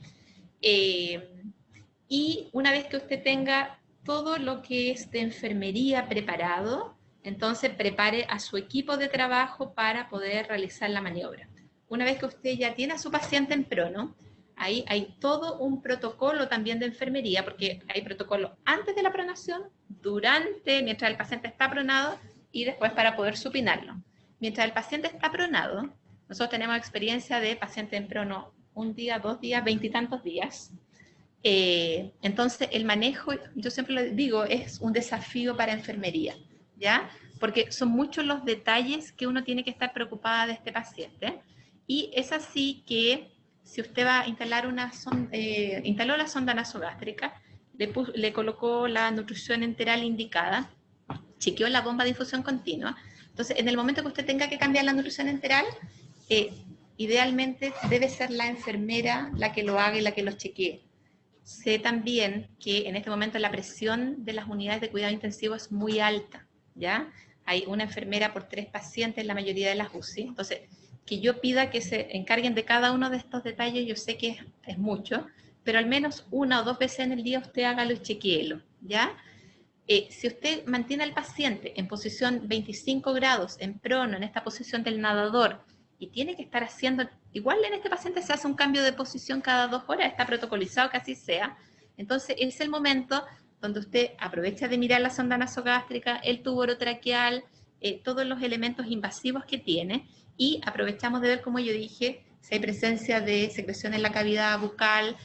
y una vez que usted tenga todo lo que es de enfermería preparado, entonces prepare a su equipo de trabajo para poder realizar la maniobra. una vez que usted ya tiene a su paciente en prono, ahí hay todo un protocolo también de enfermería, porque hay protocolo antes de la pronación, durante, mientras el paciente está pronado, y después para poder supinarlo. Mientras el paciente está pronado, nosotros tenemos experiencia de paciente en prono 1 día, 2 días, 20 y tantos días. Entonces, el manejo, yo siempre lo digo, es un desafío para enfermería, ¿ya? Porque son muchos los detalles que uno tiene que estar preocupada de este paciente. Y es así que si usted va a instalar una sonda, instaló la sonda nasogástrica, le colocó la nutrición enteral indicada, chequeó la bomba de infusión continua. Entonces, en el momento que usted tenga que cambiar la nutrición enteral, idealmente debe ser la enfermera la que lo haga y la que lo chequee. Sé también que en este momento la presión de las unidades de cuidado intensivo es muy alta, ¿ya? Hay una enfermera por 3 pacientes en la mayoría de las UCI. Entonces, que yo pida que se encarguen de cada uno de estos detalles, yo sé que es mucho, pero al menos 1 o 2 veces en el día usted hágalo y chequéelo, ¿ya? Si usted mantiene al paciente en posición 25 grados, en prono, en esta posición del nadador, y tiene que estar haciendo, igual en este paciente se hace un cambio de posición cada 2 horas, está protocolizado que así sea, entonces es el momento donde usted aprovecha de mirar la sonda nasogástrica, el tubo orotraqueal, todos los elementos invasivos que tiene, y aprovechamos de ver, como yo dije, si hay presencia de secreción en la cavidad bucal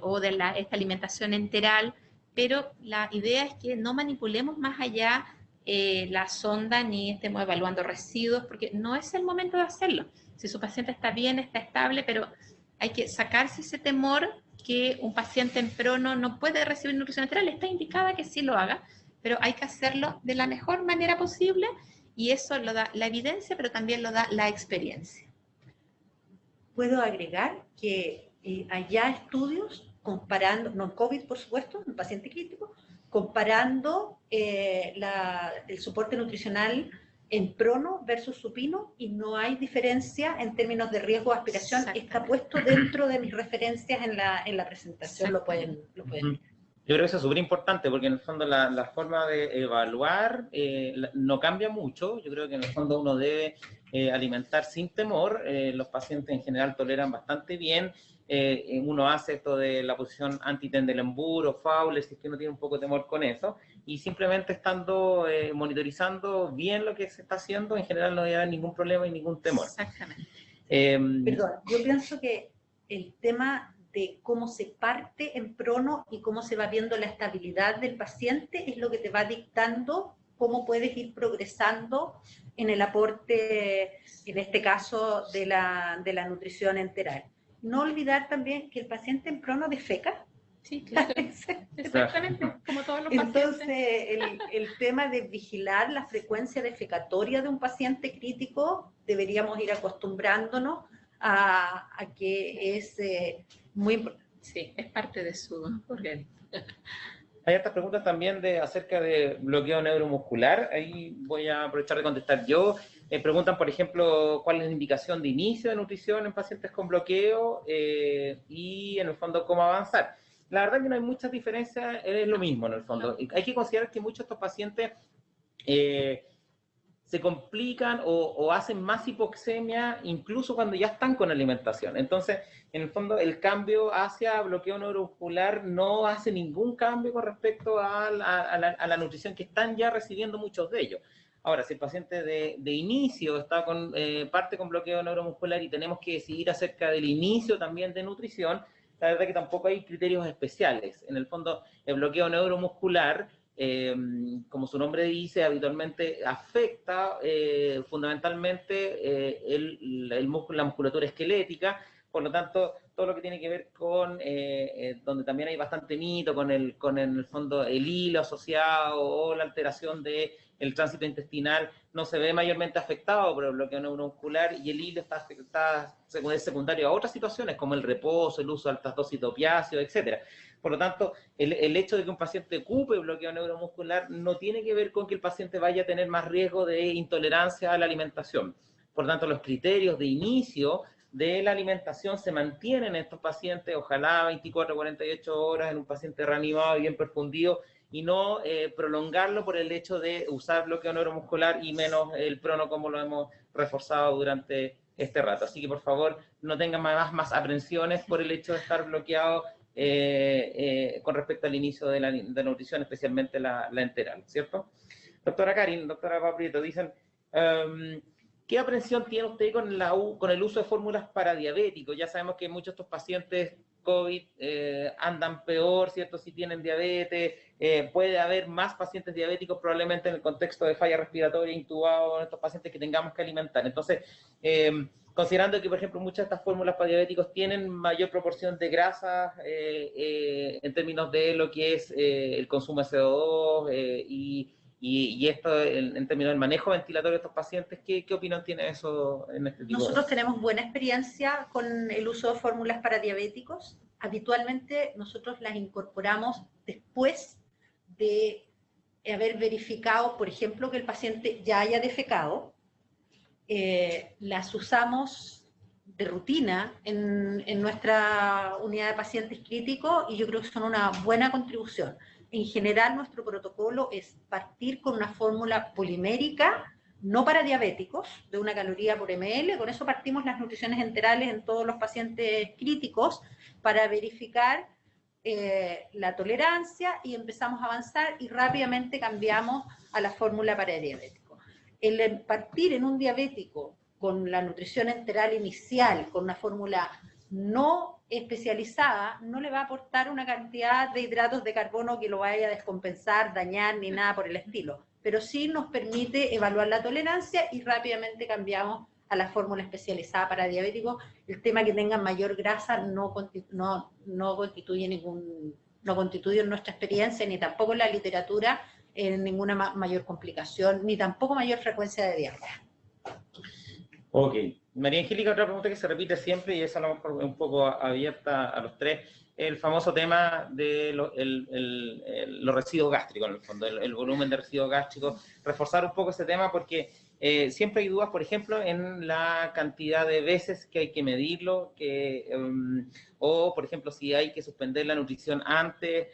o de esta alimentación enteral, pero la idea es que no manipulemos más allá la sonda ni estemos evaluando residuos, porque no es el momento de hacerlo. Si su paciente está bien, está estable, pero hay que sacarse ese temor que un paciente en prono no puede recibir nutrición enteral. Está indicada que sí lo haga, pero hay que hacerlo de la mejor manera posible, y eso lo da la evidencia, pero también lo da la experiencia. Puedo agregar que allá estudios comparando, no en COVID por supuesto, en paciente crítico, comparando el soporte nutricional en prono versus supino, y no hay diferencia en términos de riesgo de aspiración. Está puesto dentro de mis referencias en la presentación, lo pueden ver. Yo creo que eso es súper importante, porque en el fondo la forma de evaluar no cambia mucho. Yo creo que en el fondo uno debe alimentar sin temor. Los pacientes en general toleran bastante bien. Uno hace esto de la posición anti-Trendelenburg o Fowler, si es que uno tiene un poco de temor con eso, y simplemente estando monitorizando bien lo que se está haciendo, en general no debe haber ningún problema y ningún temor. Exactamente. Perdón, yo pienso que el tema de cómo se parte en prono y cómo se va viendo la estabilidad del paciente es lo que te va dictando cómo puedes ir progresando en el aporte, en este caso, de la nutrición enteral. No olvidar también que el paciente en prono defeca. Sí, claro. Exactamente, como todos los pacientes. Entonces, el tema de vigilar la frecuencia defecatoria de un paciente crítico, deberíamos ir acostumbrándonos a que es muy importante. Sí, es parte de su organismo. Hay otras preguntas también acerca de bloqueo neuromuscular. Ahí voy a aprovechar de contestar yo. Preguntan, por ejemplo, cuál es la indicación de inicio de nutrición en pacientes con bloqueo y, en el fondo, cómo avanzar. La verdad que no hay muchas diferencias, es lo mismo, en el fondo. Hay que considerar que muchos de estos pacientes se complican o hacen más hipoxemia incluso cuando ya están con alimentación. Entonces, en el fondo, el cambio hacia bloqueo neuromuscular no hace ningún cambio con respecto a la nutrición que están ya recibiendo muchos de ellos. Ahora, si el paciente de inicio está parte con bloqueo neuromuscular y tenemos que decidir acerca del inicio también de nutrición, la verdad que tampoco hay criterios especiales. En el fondo, el bloqueo neuromuscular, como su nombre dice, habitualmente afecta fundamentalmente la musculatura esquelética. Por lo tanto, todo lo que tiene que ver con, donde también hay bastante mito, con el fondo el hilo asociado o la alteración del tránsito intestinal, no se ve mayormente afectado por el bloqueo neuromuscular, y el hilo está es secundario a otras situaciones como el reposo, el uso de altas dosis de opiáceos, etcétera. Por lo tanto, el hecho de que un paciente ocupe bloqueo neuromuscular no tiene que ver con que el paciente vaya a tener más riesgo de intolerancia a la alimentación. Por lo tanto, los criterios de inicio de la alimentación se mantienen en estos pacientes, ojalá 24 o 48 horas en un paciente reanimado y bien perfundido, y no prolongarlo por el hecho de usar bloqueo neuromuscular y menos el prono, como lo hemos reforzado durante este rato. Así que por favor no tengan más aprensiones por el hecho de estar bloqueado con respecto al inicio de la nutrición, especialmente la enteral, ¿cierto? Doctora Karin, doctora Paprieto, dicen, ¿qué aprensión tiene usted con el uso de fórmulas para diabéticos? Ya sabemos que muchos de estos pacientes COVID andan peor, ¿cierto? Si tienen diabetes, puede haber más pacientes diabéticos probablemente en el contexto de falla respiratoria, intubados, estos pacientes que tengamos que alimentar. Entonces, considerando que, por ejemplo, muchas de estas fórmulas para diabéticos tienen mayor proporción de grasa en términos de lo que es el consumo de CO2 y esto en términos del manejo ventilatorio de estos pacientes, ¿qué opinión tiene eso en este tipo? Nosotros tenemos buena experiencia con el uso de fórmulas para diabéticos. Habitualmente nosotros las incorporamos después de haber verificado, por ejemplo, que el paciente ya haya defecado. Las usamos de rutina en nuestra unidad de pacientes críticos y yo creo que son una buena contribución. En general, nuestro protocolo es partir con una fórmula polimérica, no para diabéticos, de 1 caloría por ml. Con eso partimos las nutriciones enterales en todos los pacientes críticos para verificar la tolerancia y empezamos a avanzar y rápidamente cambiamos a la fórmula para diabéticos. El partir en un diabético con la nutrición enteral inicial, con una fórmula no especializada, no le va a aportar una cantidad de hidratos de carbono que lo vaya a descompensar, dañar, ni nada por el estilo. Pero sí nos permite evaluar la tolerancia y rápidamente cambiamos a la fórmula especializada para diabéticos. El tema que tengan mayor grasa no constituye en nuestra experiencia, ni tampoco en la literatura, ninguna mayor complicación, ni tampoco mayor frecuencia de diarrea. Ok. María Angélica, otra pregunta que se repite siempre, y esa a lo mejor un poco abierta a los tres, el famoso tema de los residuos gástricos, en el fondo, el volumen de residuos gástricos. Reforzar un poco ese tema porque siempre hay dudas, por ejemplo, en la cantidad de veces que hay que medirlo, o, por ejemplo, si hay que suspender la nutrición antes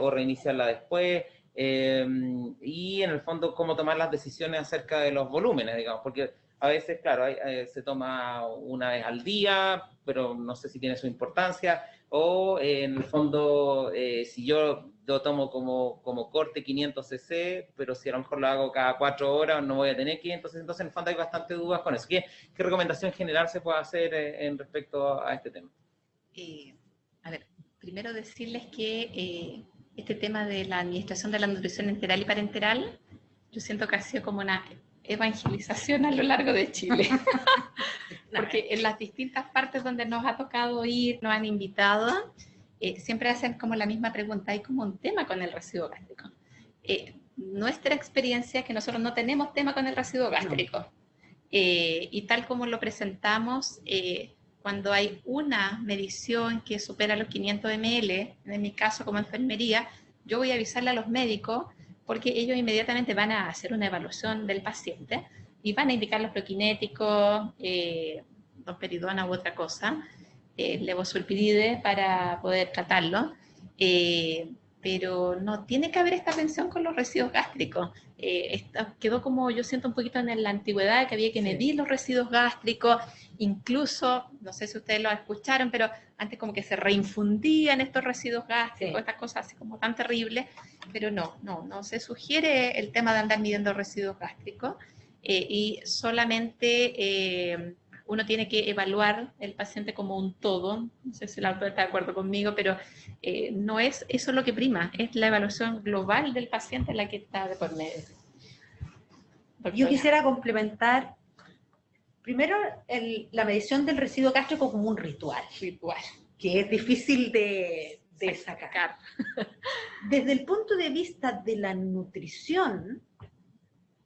o reiniciarla después. Y en el fondo cómo tomar las decisiones acerca de los volúmenes, digamos, porque a veces, claro, se toma una vez al día, pero no sé si tiene su importancia, o en el fondo, si yo lo tomo como corte 500 cc, pero si a lo mejor lo hago cada 4 horas, no voy a tener que, entonces en el fondo hay bastante dudas con eso. ¿Qué recomendación general se puede hacer en respecto a este tema? A ver, primero decirles que este tema de la administración de la nutrición enteral y parenteral, yo siento que ha sido como una evangelización a lo largo de Chile. Porque en las distintas partes donde nos ha tocado ir, nos han invitado, siempre hacen como la misma pregunta, hay como un tema con el residuo gástrico. Nuestra experiencia es que nosotros no tenemos tema con el residuo gástrico. No. Y tal como lo presentamos, cuando hay una medición que supera los 500 ml, en mi caso como enfermería, yo voy a avisarle a los médicos porque ellos inmediatamente van a hacer una evaluación del paciente y van a indicar los prokinéticos, domperidona u otra cosa, levosulpiride para poder tratarlo, pero no tiene que haber esta atención con los residuos gástricos. Quedó como, yo siento un poquito en la antigüedad, que había que medir los residuos gástricos, incluso, no sé si ustedes lo escucharon, pero antes como que se reinfundían estos residuos gástricos, estas cosas así como tan terribles, pero no se sugiere el tema de andar midiendo residuos gástricos, y solamente uno tiene que evaluar el paciente como un todo. No sé si el autor está de acuerdo conmigo, pero no es eso lo que prima, es la evaluación global del paciente la que está de por medio. Doctora. Yo quisiera complementar, primero, la medición del residuo gástrico como un ritual, que es difícil de sacar. Desde el punto de vista de la nutrición,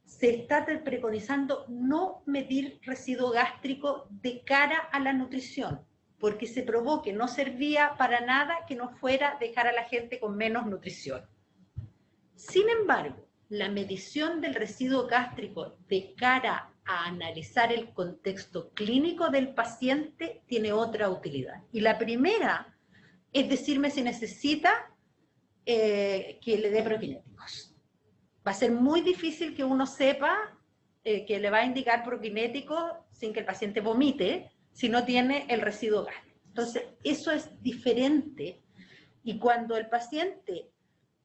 se está preconizando no medir residuo gástrico de cara a la nutrición, porque se probó que no servía para nada que no fuera dejar a la gente con menos nutrición. Sin embargo, la medición del residuo gástrico de cara a analizar el contexto clínico del paciente tiene otra utilidad. Y la primera es decirme si necesita que le dé prokinéticos. Va a ser muy difícil que uno sepa que le va a indicar prokinético sin que el paciente vomite, si no tiene el residuo gástrico. Entonces, eso es diferente. Y cuando el paciente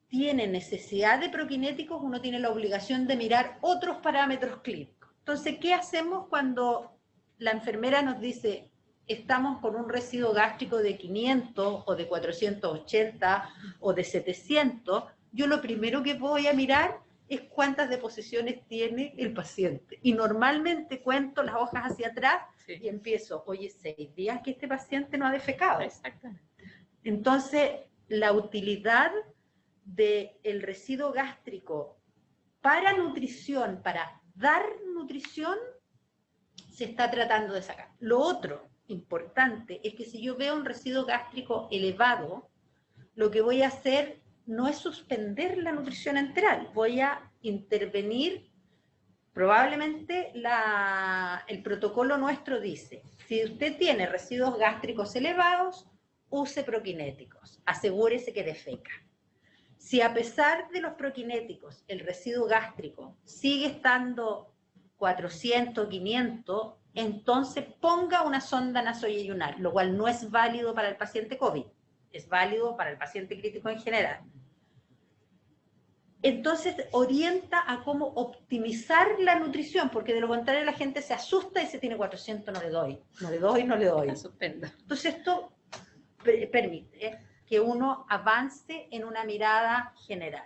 tiene necesidad de prokinéticos, uno tiene la obligación de mirar otros parámetros clínicos. Entonces, ¿qué hacemos cuando la enfermera nos dice, estamos con un residuo gástrico de 500 o de 480 o de 700? Yo lo primero que voy a mirar es cuántas deposiciones tiene el paciente. Y normalmente cuento las hojas hacia atrás y empiezo, oye, 6 días que este paciente no ha defecado. Exactamente. Entonces, la utilidad del residuo gástrico para nutrición, para dar nutrición, se está tratando de sacar. Lo otro importante es que si yo veo un residuo gástrico elevado, lo que voy a hacer no es suspender la nutrición enteral, voy a intervenir. Probablemente el protocolo nuestro dice, si usted tiene residuos gástricos elevados, use prokinéticos, asegúrese que defeca. Si a pesar de los prokinéticos el residuo gástrico sigue estando 400, 500, entonces ponga una sonda nasoyeyunal, lo cual no es válido para el paciente COVID, es válido para el paciente crítico en general. Entonces orienta a cómo optimizar la nutrición, porque de lo contrario la gente se asusta y se tiene 400, no le doy. Entonces esto permite que uno avance en una mirada general.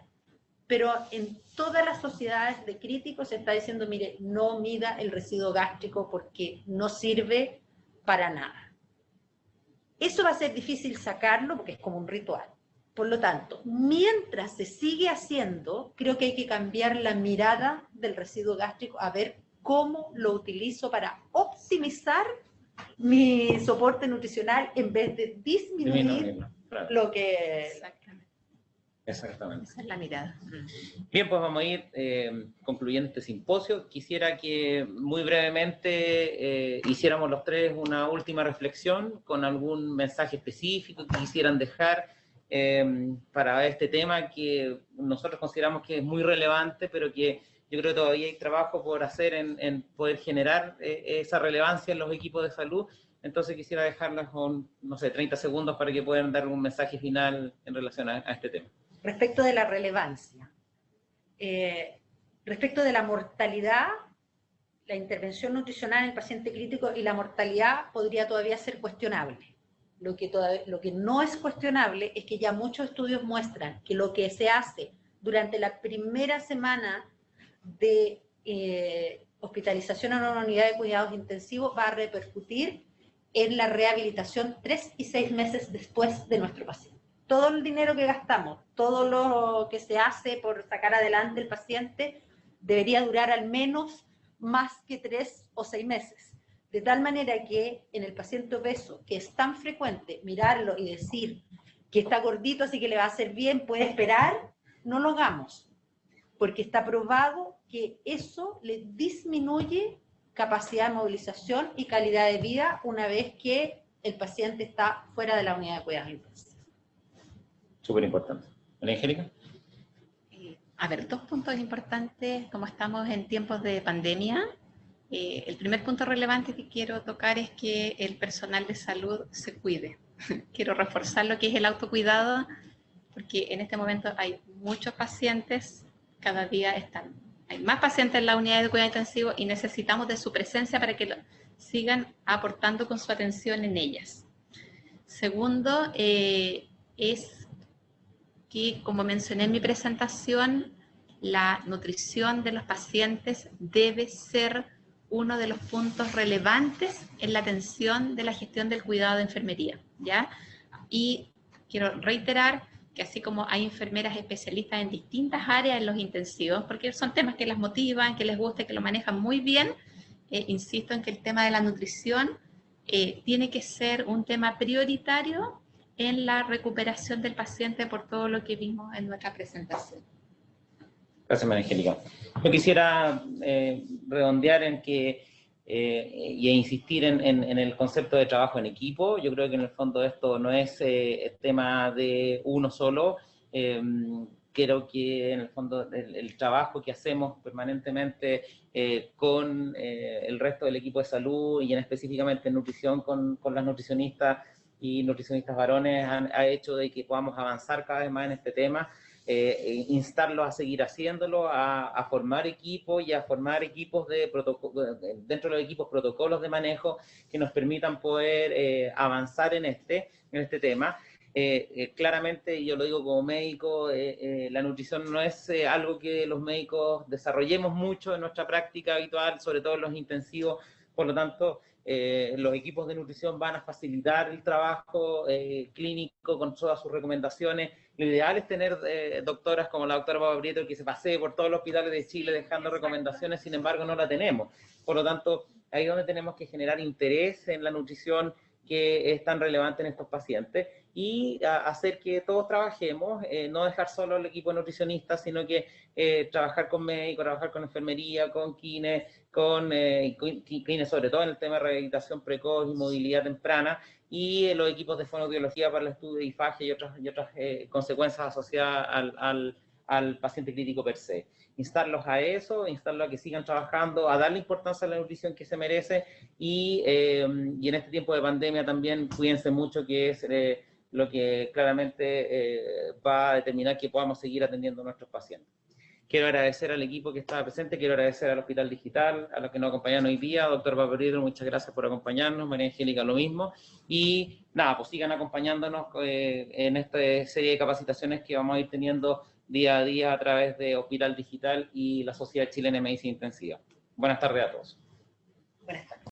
Pero en todas las sociedades de críticos se está diciendo, mire, no mida el residuo gástrico porque no sirve para nada. Eso va a ser difícil sacarlo porque es como un ritual. Por lo tanto, mientras se sigue haciendo, creo que hay que cambiar la mirada del residuo gástrico a ver cómo lo utilizo para optimizar mi soporte nutricional en vez de disminuir claro. Lo que... Exactamente. Esa es la mirada. Bien, pues vamos a ir concluyendo este simposio. Quisiera que muy brevemente hiciéramos los tres una última reflexión con algún mensaje específico que quisieran dejar para este tema que nosotros consideramos que es muy relevante, pero que yo creo que todavía hay trabajo por hacer en poder generar esa relevancia en los equipos de salud. Entonces quisiera dejarlas con, no sé, 30 segundos para que puedan dar un mensaje final en relación a este tema. Respecto de la relevancia, respecto de la mortalidad, la intervención nutricional en el paciente crítico y la mortalidad podría todavía ser cuestionable. Lo que no es cuestionable es que ya muchos estudios muestran que lo que se hace durante la primera semana de hospitalización en una unidad de cuidados intensivos va a repercutir en la rehabilitación 3 y 6 meses después de nuestro paciente. Todo el dinero que gastamos, todo lo que se hace por sacar adelante el paciente, debería durar al menos más que 3 o 6 meses. De tal manera que en el paciente obeso, que es tan frecuente mirarlo y decir que está gordito, así que le va a hacer bien, puede esperar, no lo hagamos. Porque está probado que eso le disminuye capacidad de movilización y calidad de vida una vez que el paciente está fuera de la unidad de cuidados intensivos. Súper importante. ¿María Angélica? A ver, 2 puntos importantes, como estamos en tiempos de pandemia. El primer punto relevante que quiero tocar es que el personal de salud se cuide. Quiero reforzar lo que es el autocuidado, porque en este momento hay muchos pacientes, cada día hay más pacientes en la unidad de cuidado intensivo y necesitamos de su presencia para que sigan aportando con su atención en ellas. Segundo, es que, como mencioné en mi presentación, la nutrición de los pacientes debe ser uno de los puntos relevantes en la atención de la gestión del cuidado de enfermería, ¿ya? Y quiero reiterar que así como hay enfermeras especialistas en distintas áreas en los intensivos, porque son temas que las motivan, que les gusta, que lo manejan muy bien, insisto en que el tema de la nutrición tiene que ser un tema prioritario en la recuperación del paciente por todo lo que vimos en nuestra presentación. Gracias, María Angélica. Yo quisiera redondear en que y insistir en el concepto de trabajo en equipo. Yo creo que en el fondo esto no es el tema de uno solo. creo que en el fondo el trabajo que hacemos permanentemente con el resto del equipo de salud y específicamente en nutrición con las nutricionistas y nutricionistas varones ha hecho de que podamos avanzar cada vez más en este tema, instarlos a seguir haciéndolo, a formar equipos y a formar equipos dentro de los equipos protocolos de manejo que nos permitan poder avanzar en este tema. Claramente, yo lo digo como médico, la nutrición no es algo que los médicos desarrollemos mucho en nuestra práctica habitual, sobre todo en los intensivos, por lo tanto, los equipos de nutrición van a facilitar el trabajo clínico con todas sus recomendaciones. Lo ideal es tener doctoras como la doctora Papa Prieto que se pasee por todos los hospitales de Chile dejando recomendaciones, sin embargo no la tenemos. Por lo tanto, ahí es donde tenemos que generar interés en la nutrición que es tan relevante en estos pacientes y hacer que todos trabajemos, no dejar solo el equipo de nutricionistas, sino que trabajar con médicos, trabajar con enfermería, con kines, con kines sobre todo en el tema de rehabilitación precoz y movilidad temprana, y los equipos de fonoaudiología para el estudio de IFAGE y otras consecuencias asociadas al paciente crítico per se. Instarlos a eso, instarlos a que sigan trabajando, a darle importancia a la nutrición que se merece y en este tiempo de pandemia también cuídense mucho, que es lo que claramente va a determinar que podamos seguir atendiendo a nuestros pacientes. Quiero agradecer al equipo que estaba presente, quiero agradecer al Hospital Digital, a los que nos acompañaron hoy día, doctor Paparito, muchas gracias por acompañarnos, María Angélica lo mismo, y nada, pues sigan acompañándonos en esta serie de capacitaciones que vamos a ir teniendo día a día a través de Hospital Digital y la Sociedad Chilena de Medicina Intensiva. Buenas tardes a todos. Buenas tardes.